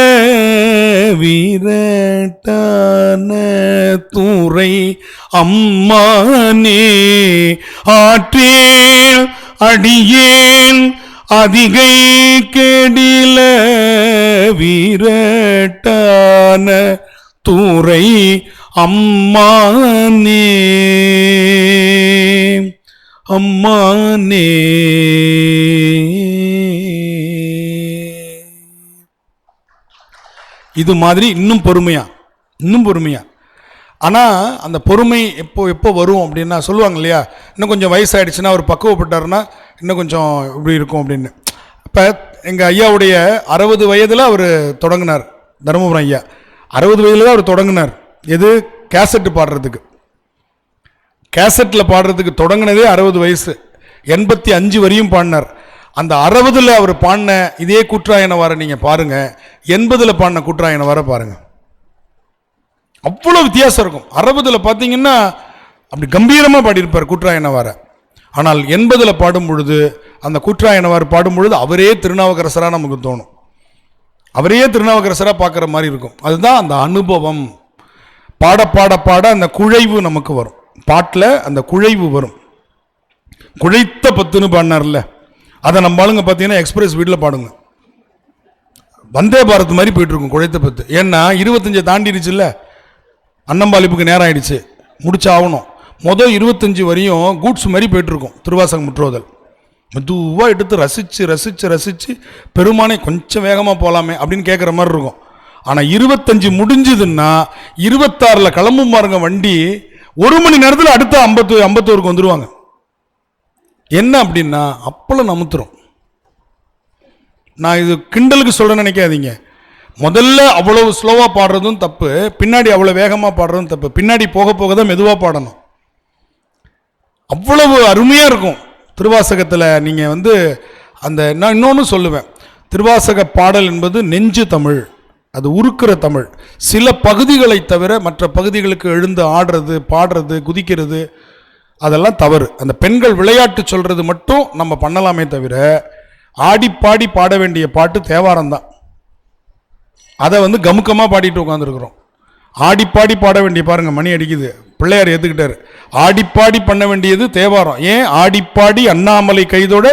விரட்டான துறை அம்மானே. ஆற்றேன் அடியேன் அதிகை கெடில விரட்டான துறை அம்மானே. அம்மானே. இது மாதிரி இன்னும் பொறுமையா, இன்னும் பொறுமையா. ஆனா அந்த பொறுமை எப்போ வரும் அப்படின்னா சொல்லுவாங்க இல்லையா, இன்னும் கொஞ்சம் வயசாயிடுச்சுன்னா அவர் பக்குவப்பட்டாருன்னா இன்னும் கொஞ்சம் இப்படி இருக்கும் அப்படின்னு. இப்போ எங்கள் ஐயாவுடைய 60 வயதில் அவர் தொடங்கினார். தருமபுரம் ஐயா 60 வயதில் தான் அவர் தொடங்கினார். எது, கேசட்டு பாடுறதுக்கு. கேசட்டில் பாடுறதுக்கு தொடங்கினதே 60 வயசு, 85 வரையும் பாடினார். அந்த 60ல் அவர் பாடின இதே கூற்றாயனவாரை நீங்கள் பாருங்கள், 80ல் பாடின கூற்றாயனவாரை பாருங்கள், அவ்வளோ வித்தியாசம் இருக்கும். 60ல் பார்த்தீங்கன்னா அப்படி கம்பீரமாக பாடியிருப்பார் கூற்றாயனவாரை. ஆனால் 80ல் பாடும் பொழுது, அந்த கூற்றாயனவார் பாடும் பொழுது அவரே திருநாவுக்கரசராக நமக்கு தோணும், அவரே திருநாவுக்கரசராக பார்க்குற மாதிரி இருக்கும். அதுதான் அந்த அனுபவம். பாட பாட பாட அந்த குழைவு நமக்கு வரும், பாட்டில் அந்த குழைவு வரும். குழைத்த பத்துன்னு பாடினார்ல, அதை நம்ம ஆளுங்க பார்த்தீங்கன்னா எக்ஸ்பிரஸ் வீட்டில் பாடுங்க, வந்தே பாரத் மாதிரி போயிட்டு இருக்கும் குழைத்த பத்து. ஏன்னா 25 தாண்டிடுச்சுல்ல, அன்னம்பாலிப்புக்கு நேரம் ஆயிடுச்சு, முடிச்சாகணும். மொதல் 25 வரையும் கூட்ஸ் மாதிரி போயிட்டுருக்கும் திருவாசகம் முற்றுவதல். மெதுவாக எடுத்து ரசித்து ரசித்து ரசித்து பெருமானே கொஞ்சம் வேகமாக போகலாமே அப்படின்னு கேட்குற மாதிரி இருக்கும். ஆனால் 25 முடிஞ்சுதுன்னா 26ல் கிளம்பும் பாருங்க வண்டி, 1 மணி நேரத்தில் அடுத்த 51க்கு வந்துடுவாங்க. என்ன அப்படின்னா அப்பளம் நமுத்துரும். நான் இது கிண்டலுக்கு சொல்ல நினைக்காதீங்க. முதல்ல அவ்வளவு ஸ்லோவாக பாடுறதும் தப்பு, பின்னாடி அவ்வளோ வேகமாக பாடுறதும் தப்பு. பின்னாடி போக போக தான் மெதுவாக பாடணும். அவ்வளவு அருமையாக இருக்கும் திருவாசகத்தில். நீங்கள் அந்த நான் இன்னொன்று சொல்லுவேன், திருவாசக பாடல் என்பது நெஞ்சு தமிழ், அது உருக்குற தமிழ். சில பகுதிகளை தவிர மற்ற பகுதிகளுக்கு எழுந்து ஆடுறது, பாடுறது, குதிக்கிறது அதெல்லாம் தவறு. அந்த பெண்கள் விளையாட்டு சொல்கிறது மட்டும் நம்ம பண்ணலாமே தவிர, ஆடி பாடி பாட வேண்டிய பாட்டு தேவாரம் தான். அதை கமுக்கமாக பாடிட்டு உட்காந்துருக்குறோம். ஆடிப்பாடி பாட வேண்டிய, பாருங்க மணி அடிக்குது, பிள்ளையார் ஏற்றுக்கிட்டார். ஆடிப்பாடி பண்ண வேண்டியது தேவாரம். ஏன்? ஆடிப்பாடி அண்ணாமலை கைதோட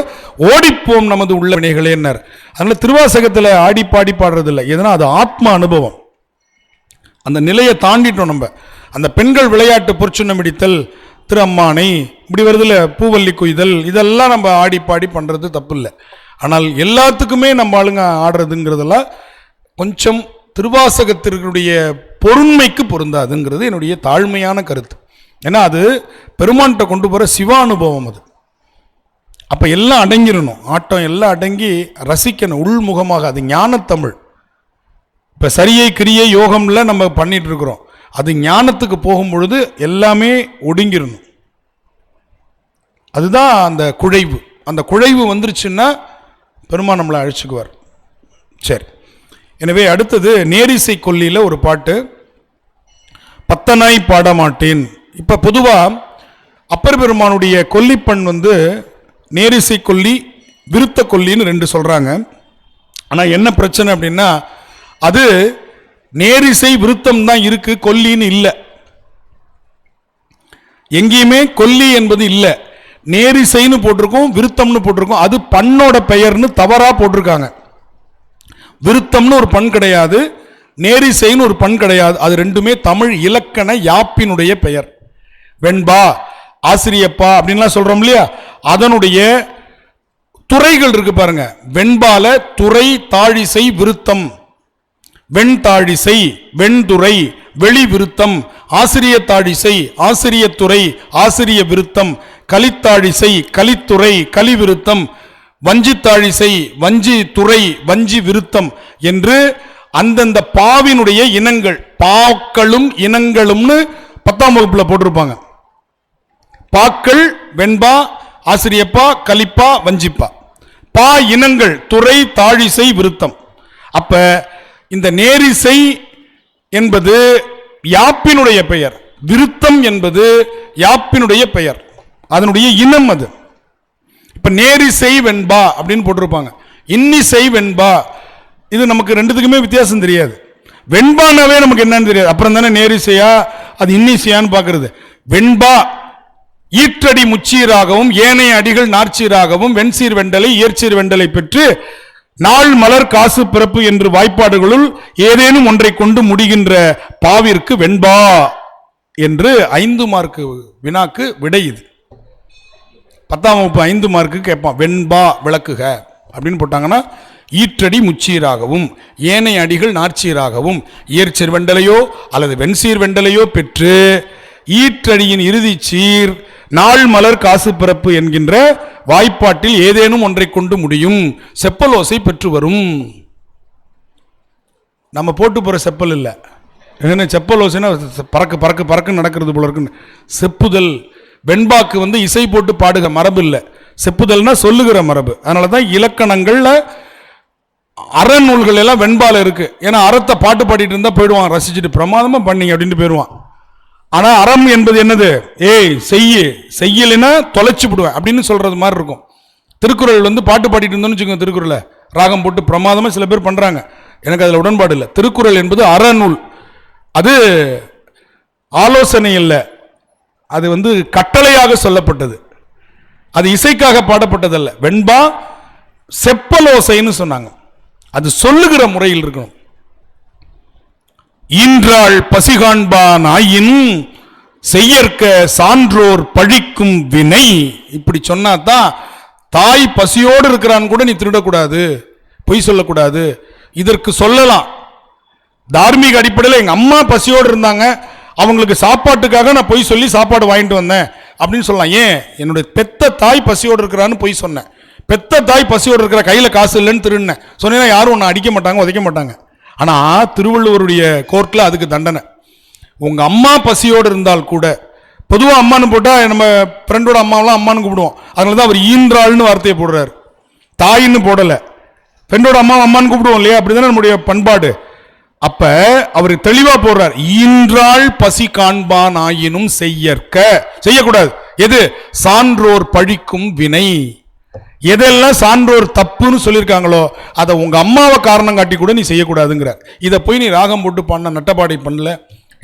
ஓடிப்போம் நமது உள்ள வினைகளேன்னார். அதனால திருவாசகத்தில் ஆடிப்பாடி பாடுறது இல்லை, எதனா அது ஆத்ம அனுபவம். அந்த நிலையை தாண்டிட்டோம் நம்ம. அந்த பெண்கள் விளையாட்டு பொற்சுன்னம் இடித்தல், திரு அம்மானை இப்படி வருதுல, பூவல்லி குய்தல், இதெல்லாம் நம்ம ஆடிப்பாடி பண்ணுறது தப்பு இல்லை. ஆனால் எல்லாத்துக்குமே நம்ம ஆளுங்க ஆடுறதுங்கிறதெல்லாம் கொஞ்சம் திருவாசகத்திற்குடைய பொருண்மைக்கு பொருந்தாதுங்கிறது என்னுடைய தாழ்மையான கருத்து. ஏன்னா அது பெருமான்கிட்ட கொண்டு போகிற சிவானுபவம் அது. அப்போ எல்லாம் அடங்கிடணும், ஆட்டம் எல்லாம் அடங்கி ரசிக்கணும் உள்முகமாக. அது ஞானத்தமிழ். இப்போ சரியை கிரியை யோகம்ல நம்ம பண்ணிட்டு இருக்கிறோம், அது ஞானத்துக்கு போகும் பொழுது எல்லாமே ஒடுங்கிடணும். அதுதான் அந்த குழைவு. அந்த குழைவு வந்துருச்சுன்னா பெருமான் நம்மளை அழைச்சிக்குவார். சரி, எனவே அடுத்தது நேரிசை கொல்லியில் ஒரு பாட்டு, பத்தனாய் பாடமாட்டேன். இப்போ பொதுவாக அப்பர் பெருமானுடைய கொல்லிப்பண் நேரிசை கொல்லி, விருத்த கொல்லின்னு 2 சொல்கிறாங்க. ஆனால் என்ன பிரச்சனை அப்படின்னா, அது நேரிசை விருத்தம் தான் இருக்கு, கொல்லின்னு இல்லை. எங்கேயுமே கொல்லி என்பது இல்லை, நேரிசைன்னு போட்டிருக்கோம், விருத்தம்னு போட்டிருக்கோம். அது பண்ணோட பெயர்னு தவறா போட்டிருக்காங்க. விருத்தம்னு ஒரு பண் கிடையாது, நேரிசைன்னு ஒரு பண் கிடையாது. அது ரெண்டுமே தமிழ் இலக்கண யாப்பினுடைய பெயர். வெண்பா, ஆசிரியப்பா அப்படின்லாம் சொல்றோம் இல்லையா, அதனுடைய துறைகள் இருக்கு பாருங்க. வெண்பால துறை, தாழிசை, விருத்தம். வெண் தாழிசை, வெண்துறை, வெளி விருத்தம். ஆசிரிய தாழிசை, ஆசிரிய துறை, ஆசிரிய விருத்தம். கலித்தாழிசை, கலித்துறை, கலி விருத்தம். வஞ்சித்தாழிசை, வஞ்சி துறை, வஞ்சி விருத்தம் என்று அந்தந்த பாவினுடைய இனங்கள், பாக்களும் இனங்களும்னு 10ஆம் வகுப்புல போட்டிருப்பாங்க. பாக்கள் வெண்பா, ஆசிரியப்பா, கலிப்பா, வஞ்சிப்பா. பா இனங்கள் துறை, தாழிசை, விருத்தம். அப்ப இந்த நேரிசை என்பது யாப்பினுடைய பெயர், விருத்தம் என்பது யாப்பினுடைய பெயர், அதனுடைய இனம் அது. இப்ப நேரிசை வெண்பா அப்படின்னு போட்டிருப்பாங்க, இன்னிசை வெண்பா. இது நமக்கு ரெண்டுத்துக்குமே வித்தியாசம் தெரியாது. வெண்பானாவே நமக்கு என்னன்னு தெரியாது, அப்புறம் தானே நேரிசையா அது இன்னிசையான்னு பாக்குறது. வெண்பா ஈற்றடி முச்சீராகவும் ஏனைய அடிகள் நாற்சீராகவும் வெண்சீர் வெண்டலை இயற்சீர் வெண்டலை பெற்று நாள் மலர் காசு பிறப்பு என்று வாய்ப்பாடுகளுள் ஏதேனும் ஒன்றை கொண்டு முடிகின்ற பாவிற்கு வெண்பா என்று 5 மார்க்கு வினாக்கு விடை. இது 10ஆம் வகுப்பு 5 மார்க்கு கேட்பான். வெண்பா விளக்குக அப்படின்னு போட்டாங்கன்னா, ஈற்றடி முச்சீராகவும் ஏனைய அடிகள் நாற்சீராகவும் இயற்சீர் வெண்டலையோ அல்லது வெண்சீர் வெண்டலையோ பெற்று ஈற்றடியின் இறுதி சீர் நாள் மலர் காசு பிறப்பு என்கின்ற வாய்ப்பாட்டில் ஏதேனும் ஒன்றை கொண்டு முடியும் செப்பலோசை பெற்று வரும். நம்ம போட்டு போற செப்பல் இல்லை, செப்பலோசைன்னா பறக்கு பறக்கு பறக்கு நடக்கிறது போல இருக்குன்னு. செப்புதல், வெண்பாக்கு வந்து இசை போட்டு பாடுகிற மரபு இல்லை, செப்புதல்னா சொல்லுகிற மரபு. அதனால தான் இலக்கணங்கள்ல அறநூல்கள் எல்லாம் வெண்பால இருக்கு. ஏன்னா அறத்தை பாட்டு பாடிட்டு இருந்தா போயிடுவான், ரசிச்சுட்டு பிரமாதமா பண்ணீங்க அப்படின்ட்டு போயிடுவான். ஆனா அறம் என்பது என்னது? ஏய் செய்யலைன்னா தொலைச்சு விடுவேன் அப்படின்னு சொல்றது மாதிரி இருக்கும். திருக்குறள் வந்து பாட்டு பாடிட்டு இருந்தோம்னு வச்சுக்கோங்க, திருக்குறளை ராகம் போட்டு பிரமாதமா சில பேர் பண்றாங்க, எனக்கு அதுல உடன்பாடு இல்லை. திருக்குறள் என்பது அறநூல், அது ஆலோசனை இல்லை, அது வந்து கட்டளையாக சொல்லப்பட்டது, அது இசைக்காக பாடப்பட்டதல்ல. வெண்பா செப்பலோசைன்னு சொன்னாங்க, அது சொல்லுகிற முறையில் இருக்கணும். ஈன்றாள் பசிகாண்பான் ஆயின் செய்யற்க சான்றோர் பழிக்கும் வினை. இப்படி சொன்னாதான் தாய் பசியோடு இருக்கிறான்னு கூட நீ திருடக்கூடாது, பொய் சொல்லக்கூடாது. இதற்கு சொல்லலாம் தார்மீக அடிப்படையில், எங்க அம்மா பசியோடு இருந்தாங்க, அவங்களுக்கு சாப்பாட்டுக்காக நான் பொய் சொல்லி சாப்பாடு வாங்கிட்டு வந்தேன் அப்படின்னு சொல்லலாம். ஏன்? என்னுடைய பெத்த தாய் பசியோடு இருக்கிறான்னு பொய் சொன்னேன், பெத்த தாய் பசியோடு இருக்கிற, கையில காசு இல்லைன்னு திருடினேன் சொன்னீங்கன்னா யாரும் ஒன்று அடிக்க மாட்டாங்க, உதைக்க மாட்டாங்க. ஆனா திருவள்ளுவருடைய கோர்ட்ல அதுக்கு தண்டனை. உங்க அம்மா பசியோடு இருந்தால் கூட, பொதுவாக அம்மானு போட்டா நம்ம ஃப்ரெண்டோட அம்மாவெல்லாம் அம்மானு கூப்பிடுவோம், அதனால தான் அவர் ஈன்றாள்னு வார்த்தையை போடுறாரு, தாயின்னு போடல. ஃப்ரெண்டோட அம்மா அம்மானு கூப்பிடுவோம் இல்லையா, அப்படிதானே நம்முடைய பண்பாடு. அப்ப அவர் தெளிவா போடுறார், ஈன்றாள் பசி காண்பான் ஆயினும் செய்யற்க, செய்யக்கூடாது. எது? சான்றோர் பழிக்கும் வினை. எதெல்லாம் சான்றோர் தப்புன்னு சொல்லியிருக்காங்களோ அதை உங்க அம்மாவை காரணம் காட்டி கூட நீ செய்யக்கூடாதுங்கிறார். இதை போய் நீ ராகம் போட்டு பாடின, நட்டப்பாடை பண்ணல,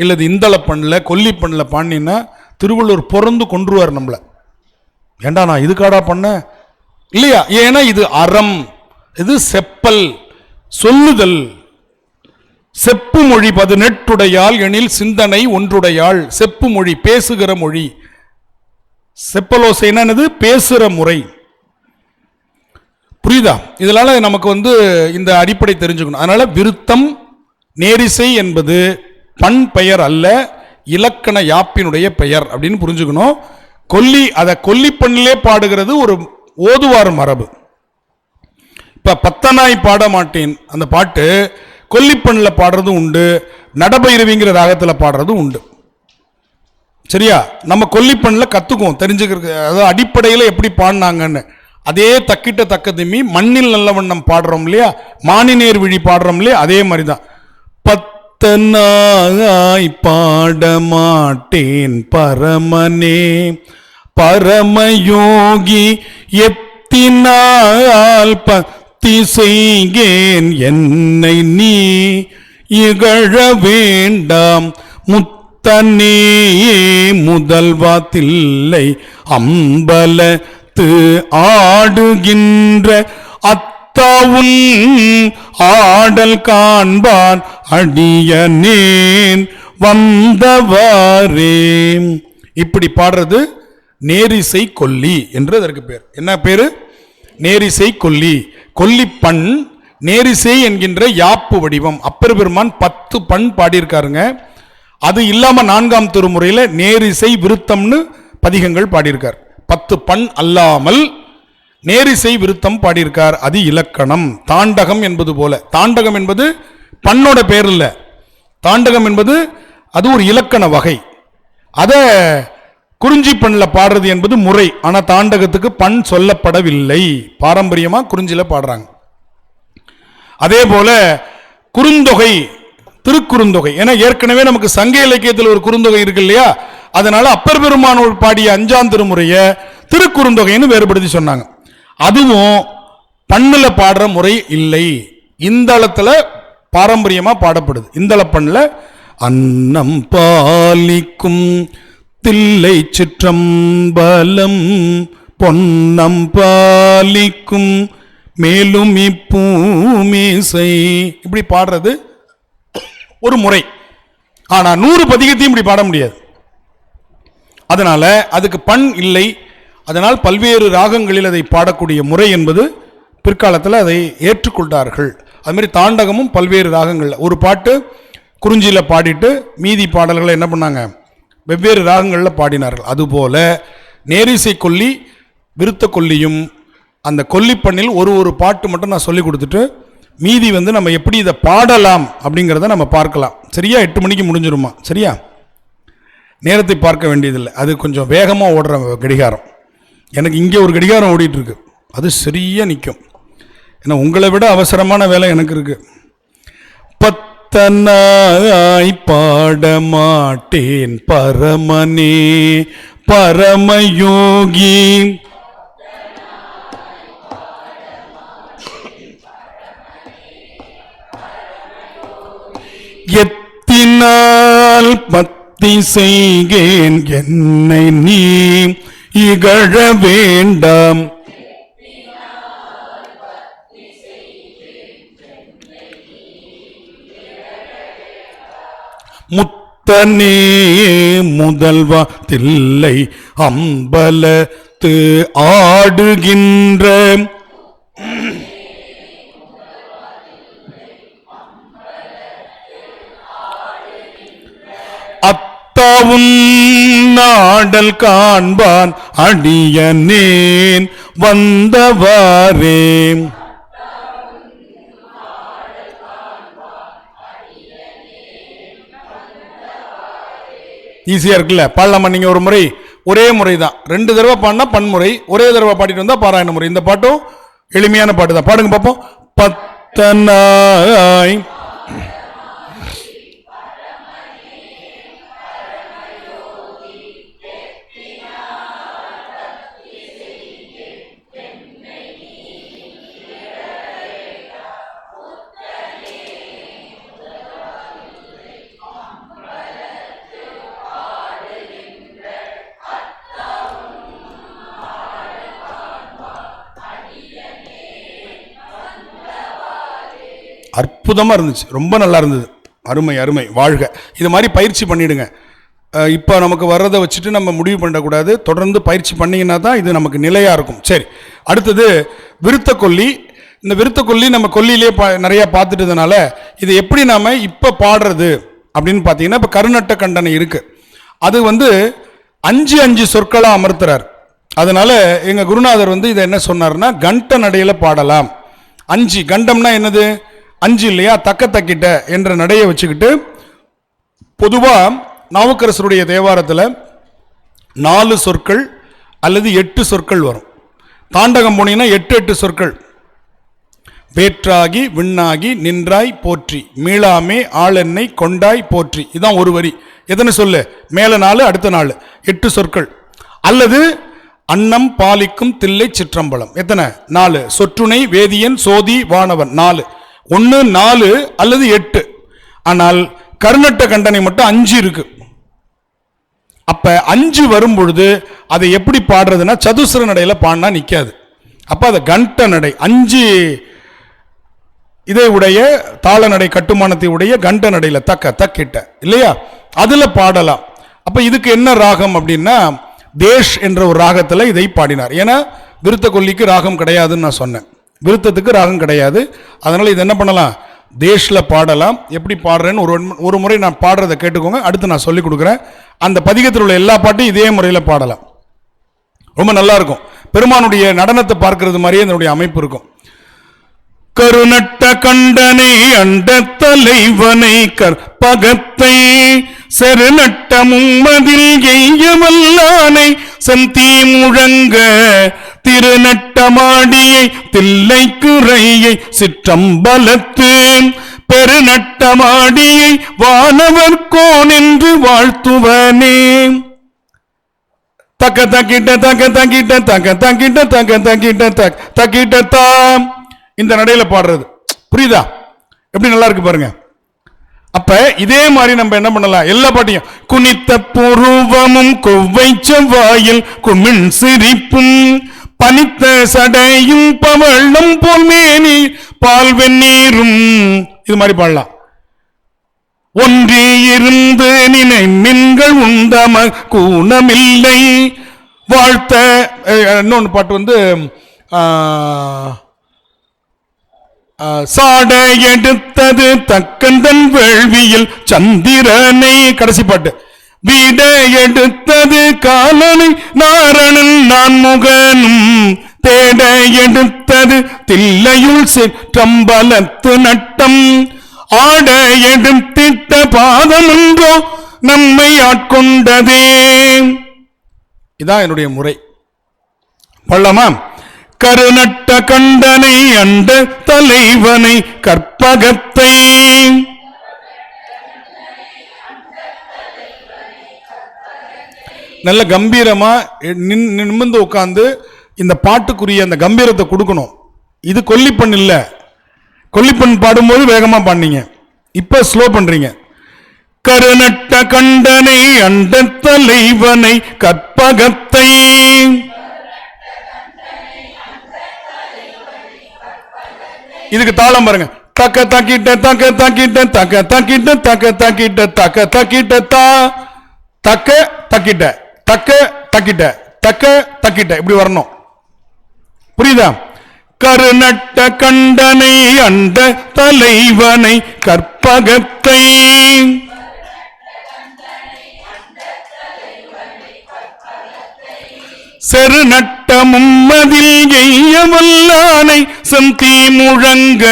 இல்லது இந்தள பண்ணல, கொல்லி பண்ணல பாடினா திருவள்ளுவர் பிறந்து கொன்றுவார் நம்மள. ஏண்டா நான் இதுக்காடா பண்ண இல்லையா? ஏன்னா இது அறம், இது செப்பல், சொல்லுதல். செப்பு மொழி 18 எனில் சிந்தனை ஒன்றுடையாள். செப்பு மொழி பேசுகிற மொழி, செப்பலோசை என்னது? பேசுகிற முறை. புரியுதா? இதனால நமக்கு வந்து இந்த அடிப்படை தெரிஞ்சுக்கணும். அதனால விருத்தம் நேரிசை என்பது பண் பெயர் அல்ல, இலக்கண யாப்பினுடைய பெயர் அப்படின்னு புரிஞ்சுக்கணும். கொல்லி, அதை கொல்லி பண்ணிலே பாடுகிறது ஒரு ஓதுவார் மரபு. இப்ப பத்தனாய் பாட மாட்டேன் அந்த பாட்டு கொல்லிப்பண்ணில் பாடுறதும் உண்டு, நடபைரவிங்கிற ராகத்தில் பாடுறதும் உண்டு. சரியா? நம்ம கொல்லிப்பண்ணில் கற்றுக்குவோம், தெரிஞ்சுக்கிறது, அதாவது அடிப்படையில் எப்படி பாடினாங்கன்னு. அதே தக்கிட்ட தக்க திம்மி மண்ணில் நல்லவண்ணம் பாடுறோம் இல்லையா, மானினேர் விழி பாடுறோம் இல்லையா, அதே மாதிரி தான். பத்தனாய் பாட மாட்டேன் பரமனே பரமயோகி எத்தினால் செய்கேன் என்னை நீ இகழ வேண்டாம் முத்தனே முதல்வா தில்லை அம்பலத்து ஆடுகின்ற அத்தாவுன் ஆடல் காண்பான் அடியனேன் வந்தவாரே. இப்படி பாடுறது நேரிசை கொல்லி என்று அதற்கு பேர். என்ன பேரு? நேரிசை கொல்லி. கொல்லிப்பண் நேரிசை என்கின்ற யாப்பு வடிவம். அப்பர் பெருமான் 10 பண் பாடியிருக்காருங்க. அது இல்லாம 4ஆம் திருமுறையில நேரிசை விருத்தம்னு பதிகங்கள் பாடியிருக்கார். 10 பண் அல்லாமல் நேரிசை விருத்தம் பாடியிருக்கார். அது இலக்கணம். தாண்டகம் என்பது போல, தாண்டகம் என்பது பண்ணோட பேர் இல்ல, தாண்டகம் என்பது அது ஒரு இலக்கண வகை. அத குறிஞ்சி பண்ணில் பாடுறது என்பது முறை. ஆனா தாண்டகத்துக்கு பண் சொல்லப்படவில்லை, பாரம்பரியமா குறிஞ்சில பாடுறாங்க. அதே போல குறுந்தொகை, திருக்குறுந்தொகை, ஏன்னா ஏற்கனவே நமக்கு சங்க இலக்கியத்தில் ஒரு குறுந்தொகை இருக்கு இல்லையா, அதனால அப்பர் பெருமான் பாடிய 5ஆம் திருமுறைய திருக்குறுந்தொகைன்னு வேறுபடுத்தி சொன்னாங்க. அதுவும் பண்ணுல பாடுற முறை இல்லை, இந்தளத்துல பாரம்பரியமா பாடப்படுது. இந்தள பண்ணுல அன்னம் பாலிக்கும் தில்லை சிற்றம்பலம் பொன்னம் பாலிக்கும் மேலும் இப்பூமிசை, இப்படி பாடுறது ஒரு முறை. ஆனா 100 பதிகத்தையும் இப்படி பாட முடியாது, அதனால அதுக்கு பண் இல்லை. அதனால் பல்வேறு ராகங்களில் அதை பாடக்கூடிய முறை என்பது பிற்காலத்தில் அதை ஏற்றுக்கொண்டார்கள். அதுமாதிரி தாண்டகமும் பல்வேறு ராகங்கள். ஒரு பாட்டு குறிஞ்சியில் பாடிட்டு மீதி பாடல்களை என்ன பண்ணாங்க, வெவ்வேறு ராகங்களில் பாடினார்கள். அதுபோல நேரிசை கொல்லி விருத்த கொல்லியும் அந்த கொல்லிப்பண்ணில் ஒரு பாட்டு மட்டும் நான் சொல்லி கொடுத்துட்டு மீதி நம்ம எப்படி இதை பாடலாம் அப்படிங்கிறத நம்ம பார்க்கலாம். சரியா? 8 மணிக்கு முடிஞ்சிருமா? சரியா? நேரத்தை பார்க்க வேண்டியதில்லை. அது கொஞ்சம் வேகமாக ஓடுற கடிகாரம். எனக்கு இங்கே ஒரு கடிகாரம் ஓடிட்டுருக்கு, அது சரியாக நிற்கும். ஏன்னா உங்களை விட அவசரமான வேலை எனக்கு இருக்கு. பத்தனாய் பாடமாட்டேன் பரமனே பரமயோகி, எத்தினால் பக்தி செய்கேன் என்னை நீ இகழ வேண்டாம். முத்தனே முதல்வா தில்லை அம்பலத்து ஆடுகின்ற அத்தாவும் நாடல் காண்பான் அடியனேன் வந்தவாறே. ஈஸியா இருக்குல்ல, பாடலாமா? நீங்க ஒரு முறை, ஒரே முறை தான், 2 தடவை பாடினா பன்முறை, ஒரே தடவை பாடிட்டு வந்தா பாராயண முறை. இந்த பாட்டும் எளிமையான பாட்டு தான், பாடுங்க பார்ப்போம். பத்தனாய் அற்புதமாக இருந்துச்சு, ரொம்ப நல்லா இருந்தது, அருமை அருமை, வாழ்க. இது மாதிரி பயிற்சி பண்ணிடுங்க. இப்போ நமக்கு வர்றதை வச்சுட்டு நம்ம முடிவு பண்ணக்கூடாது, தொடர்ந்து பயிற்சி பண்ணிங்கன்னா தான் இது நமக்கு நிலையாக இருக்கும். சரி, அடுத்தது விருத்த கொல்லி. இந்த விருத்த கொல்லி நம்ம கொல்லியிலே நிறையா பார்த்துட்டதுனால இது எப்படி நாம் இப்போ பாடுறது அப்படின்னு பார்த்தீங்கன்னா, இப்போ கருநட்ட கண்டனை இருக்குது, அது 5 சொற்களாக அமர்த்துறார். அதனால் எங்கள் குருநாதர் இதை என்ன சொன்னார்னா, கண்ட நடையில் பாடலாம். 5 கண்டம்னா என்னது? 5 இல்லையா? தக்க தக்கிட்ட என்ற நடையை வச்சுக்கிட்டு, பொதுவாக நாவுக்கரசருடைய தேவாரத்தில் 4 சொற்கள் அல்லது 8 சொற்கள் வரும். தாண்டகம் போனீங்கன்னா 8 சொற்கள். வேற்றாகி விண்ணாகி நின்றாய் போற்றி, மீளாமே ஆளென்னை கொண்டாய் போற்றி, இதுதான் ஒரு வரி. எத்தனை சொல்லு? மேல 4 அடுத்த 4, 8 சொற்கள். அல்லது அன்னம் பாலிக்கும் தில்லை சிற்றம்பலம், எத்தனை? 4. சொற்றுணை வேதியன் சோதி வானவன், 4. 1 4 அல்லது 8. ஆனால் கருநட்ட கண்டனை மட்டும் 5 இருக்கு. அப்ப 5 வரும் பொழுது அதை எப்படி பாடுறதுன்னா, சதுசர நடையில பாடினா நிக்காது. அப்ப அதை கண்ட நடை, 5 இதை உடைய தாள நடை கட்டுமானத்தை உடைய கண்ட நடையில தக்க தக்கிட்ட இல்லையா, அதுல பாடலாம். அப்ப இதுக்கு என்ன ராகம் அப்படின்னா, தேஷ் என்ற ஒரு ராகத்துல இதை பாடினார். ஏன்னா விருத்த கொல்லிக்கு ராகம் கிடையாதுன்னு நான் சொன்னேன், விருத்தத்துக்கு ராகம் கிடையாது. அதனால இது என்ன பண்ணலாம், தேஷ்ல பாடலாம். எப்படி பாடுறேன்னு ஒரு முறை நான் பாடுறதை கேட்டுக்கோங்க, அடுத்து நான் சொல்லி கொடுக்குறேன். அந்த பதிகத்தில் உள்ள எல்லா பாட்டையும் இதே முறையில் பாடலாம், ரொம்ப நல்லா இருக்கும். பெருமானுடைய நடனத்தை பார்க்கறது மாதிரியே இதனுடைய அமைப்பு இருக்கும். கருநட்ட கண்டனை அண்ட தலைவனை கற்பகத்தை செருநட்ட மும்மதில் எய்யவல்லானை செந்தி முழங்க திருநட்டமாடியை தில்லைக்குறையை சிற்றம்பலத்து பெருநட்டமாடியை வானவர் கோன் என்று வாழ்த்துவனே. தக்க தக்கிட்ட தக்க தக்கிட்ட தக்க தக்கிட்ட தக்க தக்கிட்ட தக் தக்கிட்ட தாம், இந்த நடையில பாடுறது புரியுதா? எப்படி நல்லா இருக்கு பாருங்க. அப்ப இதே மாதிரி நம்ம என்ன பண்ணலாம், எல்லா பாட்டையும் குனித்த புருவமும் கொவ்வை செவ்வாயில் குமிழ் சிரிப்பும் பனித்த சடையும் பவளம் போல் மேனி பால் வெந்நீரும், இது மாதிரி பாடலாம். ஒன்றி இருந்து நினை மின்கள் உண்டம கூணமில்லை வாழ்த்த. இன்னொன்று பாட்டு சாட எடுத்தது தக்கந்தன் வேள்வியில் சந்திரனை, கடைசி பாட்டு வீட எடுத்தது காலனை நாரணன் நான் முகனும் தேட எடுத்தது தில்லையுள் சிற்றம்பலத்து நட்டம் ஆட எடுத்திட்ட பாதமன்றோ நம்மை ஆட்கொண்டதே. இதான் என்னுடைய முறை. பள்ளமா கருநட்ட கண்டனை அண்ட தலைவனை கற்பகத்தை நல்ல கம்பீரமா நிமிர்ந்து உட்கார்ந்து இந்த பாட்டுக்குரிய அந்த கம்பீரத்தை கொடுக்கணும். இது கொல்லிப்பண் இல்ல. கொல்லிப்பண் பாடும்போது வேகமா பாடுனீங்க, இப்ப ஸ்லோ பண்றீங்க. கருநட்ட கண்டனை அண்ட தலைவனை கற்பகத்தை இதுக்கு தாளம் பாருங்க. தக்க தக்கிட்ட தக்க தக்கிட்ட தக்க தக்கிட்ட தக்க தக்கிட்ட தக்க தக்கிட்ட தா தக்க தக்கிட்ட தக்க தக்கிட்ட தக்க தக்கிட்ட இப்படி வரணும். புரியுதா? கருநட்ட கண்டனை அண்ட தலைவனை கற்பகத்தை செருநட்ட மும்மதில் எய்ய வல்லானை செந்தி முழங்க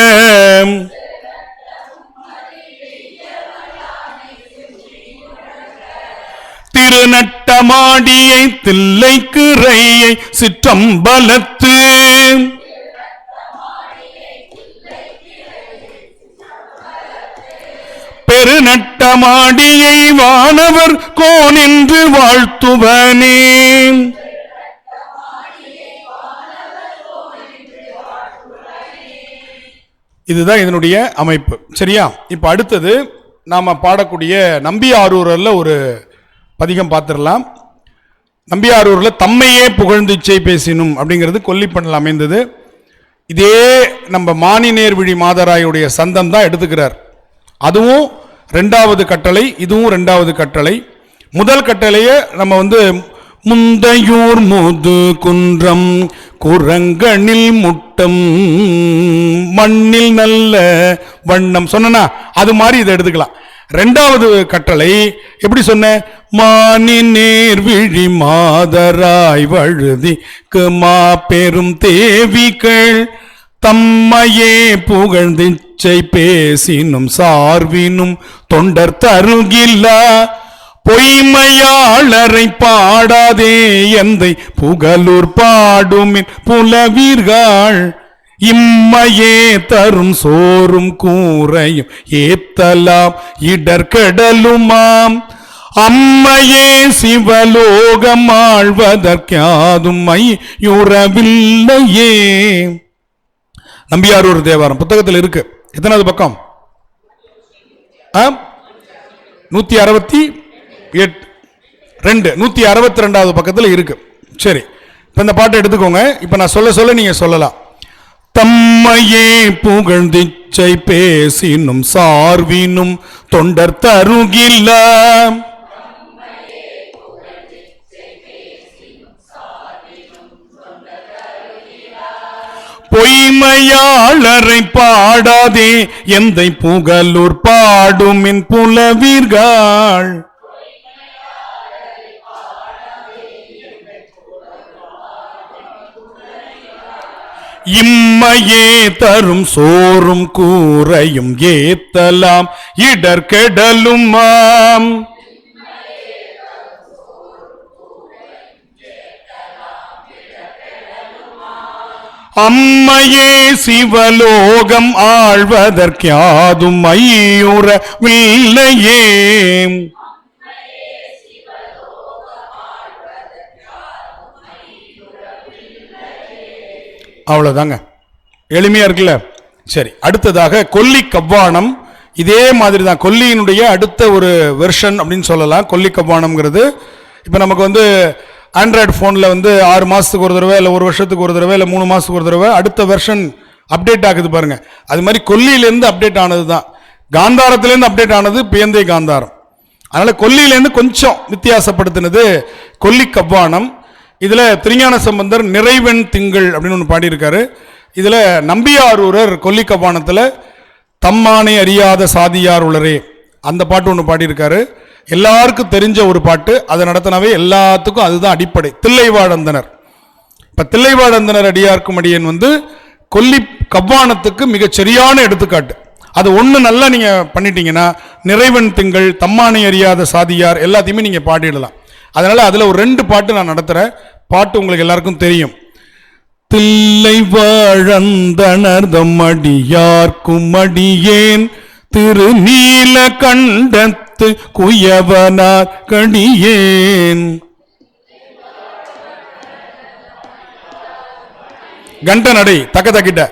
திருநட்ட மாடியை தில்லைக்கு ரையை சிற்றம்பலத்து பெருநட்ட மாடியை வானவர் கோன் என்று வாழ்த்துவனே. இதுதான் இதனுடைய அமைப்பு. சரியா? இப்ப அடுத்தது நாம பாடக்கூடிய நம்பியாரூரில் ஒரு பதிகம் பார்த்துடலாம். நம்பியாரூர்ல தம்மையே புகழ்ந்து இச்சை பேசினும் அப்படிங்கிறது கொல்லிப்பண்ணில் அமைந்தது. இதே நம்ம மானிநேர்விழி மாதராயுடைய சந்தம் தான் எடுத்துக்கிறார். அதுவும் 2வது கட்டளை, இதுவும் 2வது கட்டளை. முதல் கட்டளையை நம்ம முந்தையூர் முது குன்றம் குரங்கனில் முட்டம் மண்ணில் நல்ல வண்ணம் சொன்னா அது மாதிரி இதை எடுத்துக்கலாம். 2வது கட்டளை எப்படி சொன்ன? மானிநேர்விழி மாதராய் வழுதிக்கு மாபெரும் தேவிகள் தம்மையே புகழ்ந்திச்சை பேசினும் சார்வினும் தொண்டர் தருகில்லா பொய்மையாளரை பாடாதே எந்தை புகழூர் பாடுமின் புலவீர்கள் இம்மையே தரும் சோறும் கூரையும் ஏத்தலாம் இடர்கடலுமாம் அம்மையே சிவலோகம் ஆழ்வதற்காதும் மையுறவில்லையே. நம்பியாரூர் தேவாரம் புத்தகத்தில் இருக்கு. எத்தனாவது பக்கம்? 168 162வது பக்கத்தில் இருக்கு. சரி, இப்ப இந்த பாட்டை எடுத்துக்கோங்க. இப்ப நான் சொல்ல சொல்ல நீங்க சொல்லலாம். தம்மையே புகழ்ந்திச்சை பேசினும் சார்வினும் தொண்டர் தருகில்ல பொய்மையாளரை பாடாதே எந்தை புகழூர் பாடுமின் புலவீர்கள் இம்மையே தரும் சோறும் கூரையும் ஏத்தலாம் இடர்கெடலுமாம் அம்மையே சிவலோகம் ஆழ்வதற்காதும் மையுறவில்லையே. அவ்வளவுதாங்க, எளிமையா இருக்குல்ல. சரி, அடுத்ததாக கொல்லி கவ்வானம். இதே மாதிரி தான் கொல்லியினுடைய அடுத்த ஒரு வெர்ஷன் அப்படின்னு சொல்லலாம். கொல்லி கவ்வானம்ங்கிறது இப்போ நமக்கு ஆண்ட்ராய்டு ஃபோனில் 6 மாதத்துக்கு ஒரு தடவை இல்லை 1 வருஷத்துக்கு ஒரு தடவை இல்லை 3 மாதத்துக்கு ஒரு தடவை அடுத்த வெர்ஷன் அப்டேட் ஆகுது பாருங்க. அது மாதிரி கொல்லியிலேருந்து அப்டேட் ஆனது தான். காந்தாரத்திலேருந்து அப்டேட் ஆனது பேந்தை காந்தாரம். அதனால கொல்லியிலேருந்து கொஞ்சம் வித்தியாசப்படுத்தினது கொல்லி கவ்வானம். இதில் திருஞான சம்பந்தர் நிறைவெண் திங்கள் அப்படின்னு ஒன்று பாடியிருக்காரு. இதில் நம்பியாரூரர் கொல்லி கவ்வானத்தில் தம்மானை அறியாத சாதியார் உளரே அந்த பாட்டு ஒன்று பாடியிருக்காரு. எல்லாருக்கும் தெரிஞ்ச ஒரு பாட்டு. அதை நடத்தினாவே எல்லாத்துக்கும் அதுதான் அடிப்படை. தில்லைவாழந்தனர். இப்போ தில்லைவாழந்தனர் அடியார்க்கும் அடியன் கொல்லி கவ்வானத்துக்கு மிகச் சரியான எடுத்துக்காட்டு. அது ஒன்று நல்லா நீங்கள் பண்ணிட்டீங்கன்னா நிறைவன் திங்கள், தம்மானை அறியாத சாதியார் எல்லாத்தையுமே நீங்கள் பாடிடலாம். அதனால் அதில் ஒரு 2 பாட்டு நான் நடத்துகிறேன். பாட்டு உங்களுக்கு எல்லாருக்கும் தெரியும். தில்லை வாழந்தனர்தம் அடியார்க்கும் அடியேன் திருநீல கண்டத்து குயவனார் கடியேன். கண்ட நடை தக்க தக்கிட்ட.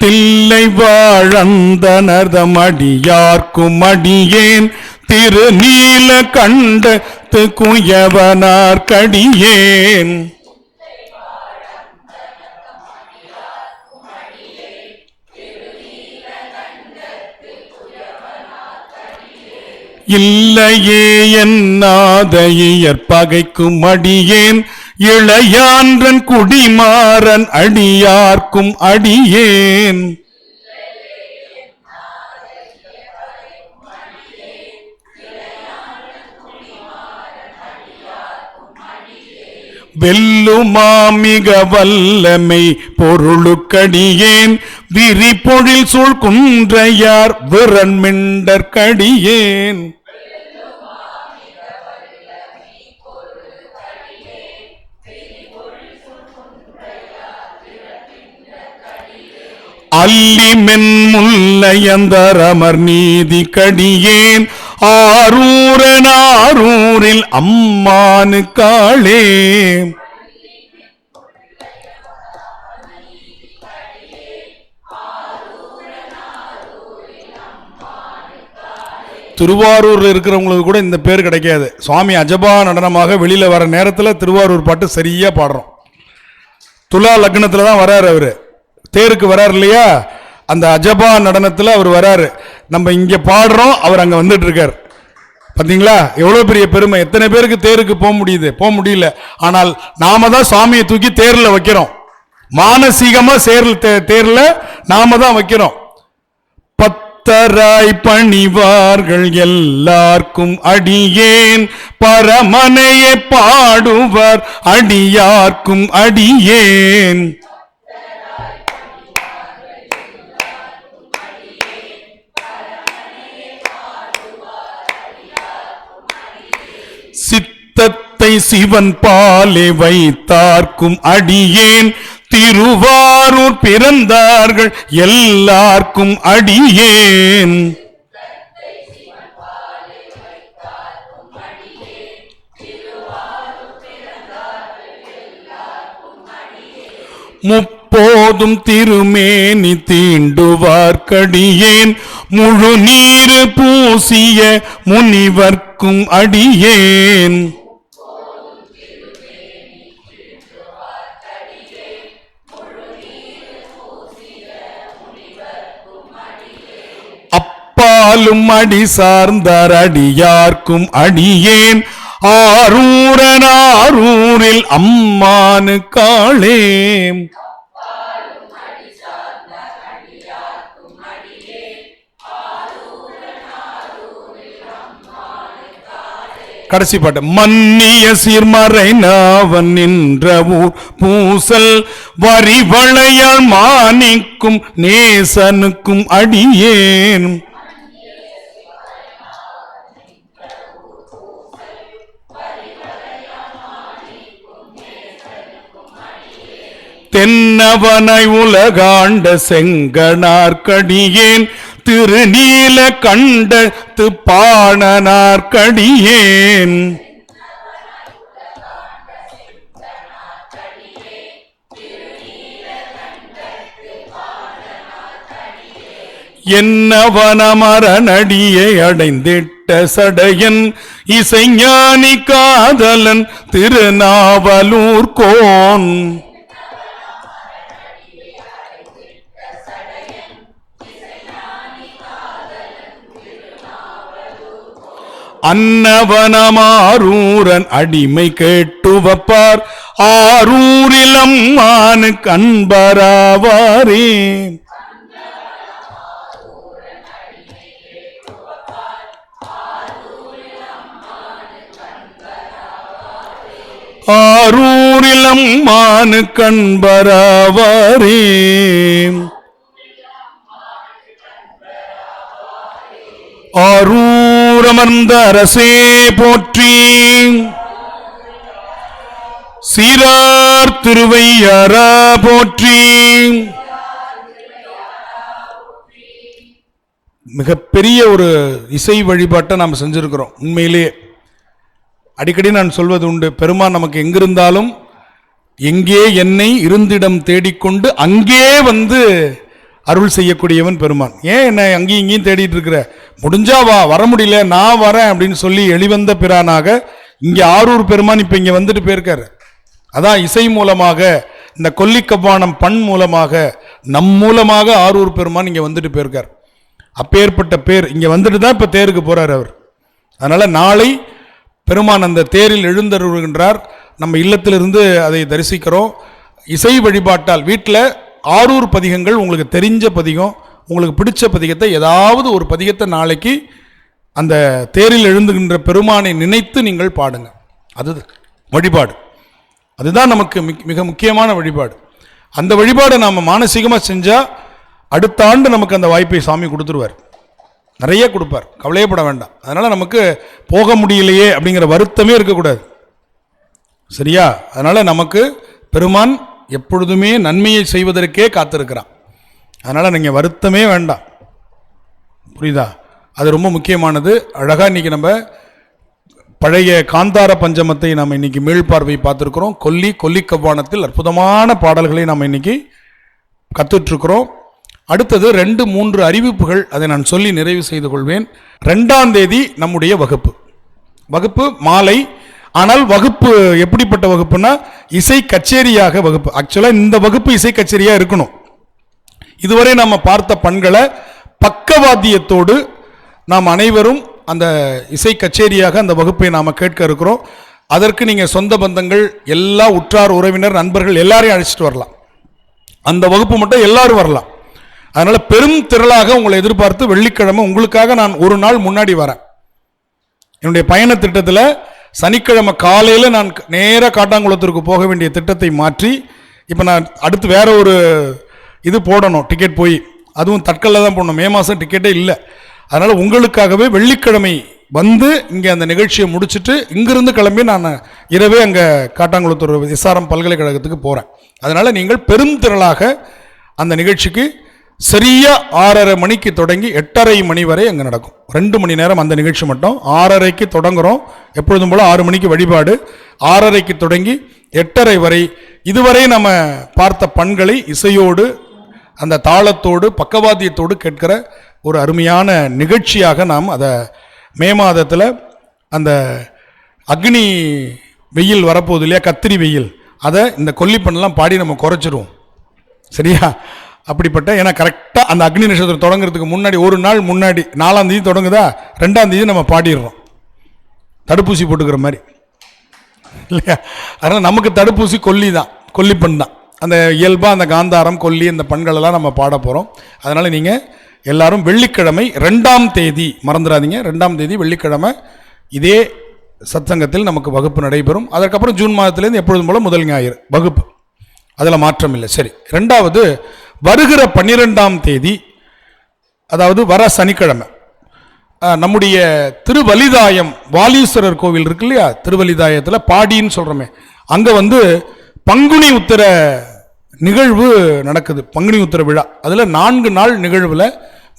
தில்லை வாழந்தனர்தம் அடியார்க்கும் அடியேன் திருநீல கண்டத்து குயவனார் கடியேன். இல்லையே என்னாத இயற்பகைக்கும் அடியேன் இளையான்றன் குடிமாறன் அடியார்க்கும் அடியேன். வெல்லுமாமிக வல்லமை பொருளுக்கடியேன் விரிபொழில் சூழ் குன்றையார் விரண்மிண்டற்கடியேன். அல்லிமென் முல்லையந்தரமர் நீதி கடியேன் ஆரூரனாரூரில் அம்மானு காளே. திருவாரூர்ல இருக்கிறவங்களுக்கு கூட இந்த பேர் கிடைக்காது. சுவாமி அஜபா நடனமாக வெளியில வர நேரத்தில் திருவாரூர் பாட்டு சரியா பாடுறோம். துலா லக்னத்துல தான் வராரு அவரு, தேருக்கு வராரு இல்லையா, அந்த அஜபா நடனத்தில் அவர் வராரு. நம்ம இங்க பாடுறோம், அவர் அங்க வந்துட்டு இருக்கார். பார்த்தீங்களா எவ்வளவு பெரிய பெருமை. எத்தனை பேருக்கு தேருக்கு போக முடியுது? போக முடியல. ஆனால் நாம தான் சுவாமியை தூக்கி தேர்ல வைக்கிறோம். மானசீகமா தேர்ல நாம தான் வைக்கிறோம். பத்தராய் பணிவார்கள் எல்லாருக்கும் அடியேன் பரமனையே பாடுவார் அடியார்க்கும் அடியேன். சித்தத்தை சிவன் பாலே வைத்தார்க்கும் அடியேன் திருவாரூர் பிறந்தார்கள் எல்லாருக்கும் அடியேன். முப்போதும் திருமேனி தீண்டுவார்க்கடியேன் முழு நீர் பூசிய முனிவர்க்கும் அடியேன். அப்பாலும் அடி சார்ந்தார் அடியார்க்கும் அடியேன் ஆரூரனாரூரில் அம்மானு காளே. கடைசி பாட்டு. மன்னிய சீர்மறை நாவன் நின்ற ஊர் பூசல் வரிவளையால் மாணிக்கும் நேசனுக்கும் அடியேன். தென்னவனை உலகாண்ட செங்கனார்க்கடியேன் திருநீல கண்டத்து பாணனார்க்கடியேன். என்னவனமரனடியை அடைந்திட்ட சடையன் இசைஞானி காதலன் திருநாவலூர் கோன். அன்னவனமாரூரன் அடிமை கேட்டுவப்பார் ஆரூரில் அம்மானு கண்பராவாரே. ஆரூரில் அம்மானு கண்பராவாரே. ஆரூரமர்ந்த அரசே போற்றி, சீரார் திருவையாரா போற்றி. மிகப்பெரிய ஒரு இசை வழிபாட்டை நாம் செஞ்சிருக்கிறோம். உண்மையிலேயே அடிக்கடி நான் சொல்வது உண்டு, பெருமான் நமக்கு எங்கிருந்தாலும் எங்கே என்னை இருந்திடம் தேடிக்கொண்டு அங்கே வந்து அருள் செய்யக்கூடியவன் பெருமான். ஏன் என்ன அங்கேயும் இங்கேயும் தேடிட்டு இருக்கிற, முடிஞ்சா வா, வர முடியல நான் வரேன் அப்படின்னு சொல்லி எளிவந்த பிரானாக இங்கே ஆரூர் பெருமான் இப்போ இங்கே வந்துட்டு போயிருக்காரு. அதான் இசை மூலமாக, இந்த கொல்லிக்கவ்வானம் பண் மூலமாக, நம் மூலமாக ஆரூர் பெருமான் இங்கே வந்துட்டு போயிருக்கார். அப்பேற்பட்ட பேர் இங்கே வந்துட்டு தான் இப்போ தேருக்கு போகிறார் அவர். அதனால் நாளை பெருமான் அந்த தேரில் எழுந்தருள்கின்றார். நம்ம இல்லத்திலிருந்து அதை தரிசிக்கிறோம். இசை வழிபாட்டால் வீட்டில் ஆரூர் பதிகங்கள், உங்களுக்கு தெரிஞ்ச பதிகம், உங்களுக்கு பிடிச்ச பதிகத்தை, ஏதாவது ஒரு பதிகத்தை நாளைக்கு அந்த தேரில் எழுந்துகின்ற பெருமானை நினைத்து நீங்கள் பாடுங்க. அது வழிபாடு. அதுதான் நமக்கு மிக முக்கியமான வழிபாடு. அந்த வழிபாடை நாம் மானசீகமாக செஞ்சால் அடுத்த ஆண்டு நமக்கு அந்த வாய்ப்பை சாமி கொடுத்துருவார். நிறைய கொடுப்பார், கவலையப்பட வேண்டாம். அதனால் நமக்கு போக முடியலையே அப்படிங்கிற வருத்தமே இருக்கக்கூடாது. சரியா? அதனால் நமக்கு பெருமான் எப்பொழுதுமே நன்மையை செய்வதற்கே காத்திருக்கிறான். அதனால் நீங்கள் வருத்தமே வேண்டாம். புரியுதா? அது ரொம்ப முக்கியமானது. அழகாக இன்றைக்கி நம்ம பழைய காந்தார பஞ்சமத்தை நாம் இன்றைக்கி மீள்பார்வை பார்த்துருக்குறோம். கொல்லிக்கவ்வானத்தில் அற்புதமான பாடல்களை நாம் இன்றைக்கி கற்றுட்ருக்குறோம். அடுத்தது 2-3 அறிவிப்புகள், அதை நான் சொல்லி நிறைவு செய்து கொள்வேன். 2ஆம் தேதி நம்முடைய வகுப்பு மாலை. ஆனால் வகுப்பு எப்படிப்பட்ட வகுப்புனா இசை கச்சேரியாக வகுப்பு. ஆக்சுவலாக இந்த வகுப்பு இசை கச்சேரியாக இருக்கணும். இதுவரை நாம் பார்த்த பண்களை பக்கவாத்தியத்தோடு நாம் அனைவரும் அந்த இசை கச்சேரியாக அந்த வகுப்பை நாம் கேட்க இருக்கிறோம். அதற்கு நீங்கள் சொந்த பந்தங்கள், எல்லா உற்றார் உறவினர் நண்பர்கள் எல்லாரையும் அழைச்சிட்டு வரலாம். அந்த வகுப்பு மட்டும் எல்லாரும் வரலாம். அதனால் பெரும் திரளாக உங்களை எதிர்பார்த்து வெள்ளிக்கிழமை உங்களுக்காக நான் ஒரு நாள் முன்னாடி வரேன். என்னுடைய பயண திட்டத்தில் சனிக்கிழமை காலையில் நான் நேராக காட்டாங்குளத்திற்கு போக வேண்டிய திட்டத்தை மாற்றி இப்போ நான் அடுத்து வேற ஒரு இது போடணும், டிக்கெட் போய், அதுவும் தட்கலில் தான் போடணும். மே மாதம் டிக்கெட்டே இல்லை. அதனால் உங்களுக்காகவே வெள்ளிக்கிழமை வந்து இங்கே அந்த நிகழ்ச்சியை முடிச்சுட்டு இங்கிருந்து கிளம்பி நான் இரவே அங்கே காட்டாங்குளத்தூர் SRM பல்கலைக்கழகத்துக்கு போகிறேன். அதனால் நீங்கள் பெரும் திரளாக அந்த நிகழ்ச்சிக்கு சரியாக 6:30 மணிக்கு தொடங்கி 8:30 மணி வரை அங்கே நடக்கும். 2 மணி நேரம் அந்த நிகழ்ச்சி மட்டும். 6:30க்கு தொடங்குகிறோம். எப்பொழுதும் போல் 6 மணிக்கு வழிபாடு. 6:30க்கு தொடங்கி 8:30 வரை இதுவரை நம்ம பார்த்த பண்களை இசையோடு, அந்த தாளத்தோடு, பக்கவாத்தியத்தோடு கேட்கிற ஒரு அருமையான நிகழ்ச்சியாக நாம் அதை மே மாதத்தில் அந்த அக்னி வெயில் வரப்போகுது இல்லையா, கத்திரி வெயில், அதை இந்த கொல்லிப்பண்ணெலாம் பாடி நம்ம குறைச்சிருவோம். சரியா? அப்படிப்பட்ட, ஏன்னா கரெக்டாக அந்த அக்னி நட்சத்திரம் தொடங்குறதுக்கு முன்னாடி ஒரு நாள் முன்னாடி 4ஆம் தேதி தொடங்குதா, 2ஆம் தேதி நம்ம பாடிடுறோம். தடுப்பூசி போட்டுக்கிற மாதிரி இல்லையா? அதனால் நமக்கு தடுப்பூசி கொல்லிப்பண் தான். அந்த இயல்பாக அந்த காந்தாரம், கொல்லி, அந்த பண்களெல்லாம் நம்ம பாட போகிறோம். அதனால் நீங்கள் எல்லாரும் வெள்ளிக்கிழமை 2ஆம் தேதி மறந்துடாதீங்க. 2ஆம் தேதி வெள்ளிக்கிழமை இதே சத்சங்கத்தில் நமக்கு வகுப்பு நடைபெறும். அதற்கப்புறம் ஜூன் மாதத்துலேருந்து எப்பொழுதும் போல முதல் ஞாயிறு வகுப்பு, அதில் மாற்றம் இல்லை. சரி, 2வது வருகிற 12ஆம் தேதி, அதாவது வர சனிக்கிழமை, நம்முடைய திருவலிதாயம் வாலீஸ்வரர் கோவில் இருக்கு இல்லையா, திருவலிதாயத்தில் பாடின்னு சொல்கிறோமே, அங்கே வந்து பங்குனி உத்திர நிகழ்வு நடக்குது. பங்குனி உத்திர விழா. அதில் 4 நாள் நிகழ்வில்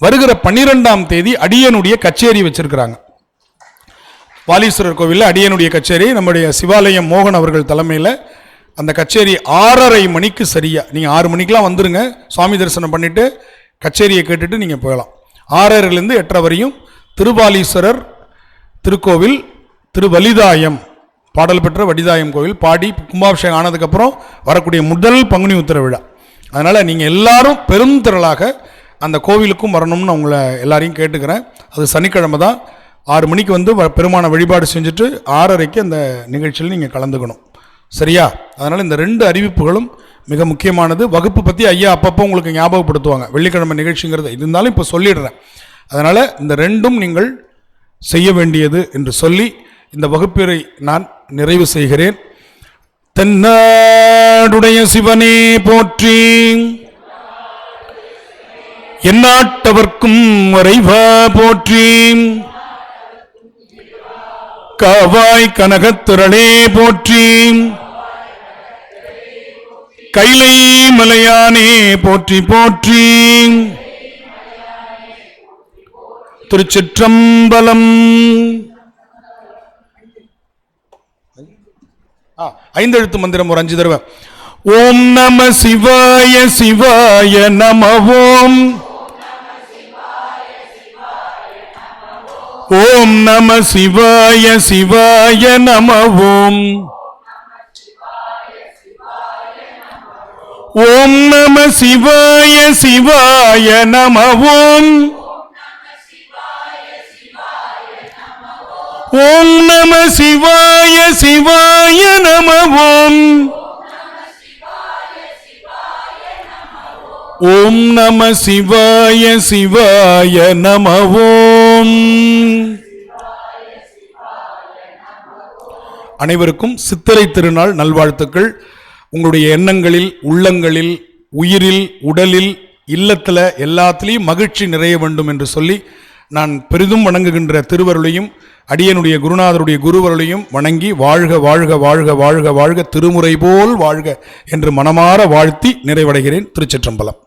வருகிற 12ஆம் தேதி அடியனுடைய கச்சேரி வச்சிருக்கிறாங்க. வாலீஸ்வரர் கோவிலில் அடியனுடைய கச்சேரி, நம்முடைய சிவாலயம் மோகன் அவர்கள் தலைமையில் அந்த கச்சேரி 6:30 மணிக்கு சரியா. நீங்கள் 6 மணிக்கெலாம் வந்துடுங்க, சுவாமி தரிசனம் பண்ணிவிட்டு கச்சேரியை கேட்டுட்டு நீங்கள் போகலாம். 6:30லேருந்து 8:30 வரையும் திருவாலீஸ்வரர் திருக்கோவில் திருவலிதாயம், பாடல் பெற்ற வடிதாயம் கோவில் பாடி கும்பாபிஷேகம் ஆனதுக்கப்புறம் வரக்கூடிய முதல் பங்குனி உத்திர விழா. அதனால் நீங்கள் எல்லாரும் பெரும் திரளாக அந்த கோவிலுக்கும் வரணும்னு உங்களை எல்லாரையும் கேட்டுக்கிறேன். அது சனிக்கிழமை தான். 6 மணிக்கு வந்து பெருமான வழிபாடு செஞ்சுட்டு 6:30க்கு அந்த நிகழ்ச்சியில் நீங்கள் கலந்துக்கணும். சரியா? அதனால் இந்த 2 அறிவிப்புகளும் மிக முக்கியமானது. வகுப்பு பற்றி ஐயா அப்பப்போ உங்களுக்கு ஞாபகப்படுத்துவாங்க, வெள்ளிக்கிழமை நிகழ்ச்சிங்கிறது. இருந்தாலும் இப்போ சொல்லிடுறேன். அதனால் இந்த 2ம் நீங்கள் செய்ய வேண்டியது என்று சொல்லி இந்த வகுப்பை நான் நிறைவு செய்கிறேன். தென்னாடுடைய சிவனே போற்றி, எந்நாட்டவர்க்கும் இறைவா போற்றி. காவாய் கனகத்திரளே போற்றி. கைலை மலையானே போற்றி போற்றி. திருச்சிற்றம்பலம். ஐந்தெழுத்து மந்திரம் ஒரு 5 தடவை. ஓம் நம சிவாய சிவாய நம. ஓம் ஓம் நம சிவாய சிவாய நம. ஓம் ஓம் நம சிவாய சிவாய நம. ஓம் ஓம் நம சிவாய சிவாய நம. ஓம் ஓம் நம சிவாய சிவாய நம. ஓம். அனைவருக்கும் சித்திரை திருநாள் நல்வாழ்த்துக்கள். உங்களுடைய எண்ணங்களில், உள்ளங்களில், உயிரில், உடலில், இல்லத்தில் எல்லாத்திலையும் மகிழ்ச்சி நிறைய வேண்டும் என்று சொல்லி நான் பெரிதும் வணங்குகின்ற திருவருளையும் அடியனுடைய குருநாதருடைய குருவருளையும் வணங்கி வாழ்க வாழ்க வாழ்க வாழ்க வாழ்க திருமுறை போல் வாழ்க என்று மனமாற வாழ்த்தி நிறைவடைகிறேன். திருச்சிற்றம்பலம்.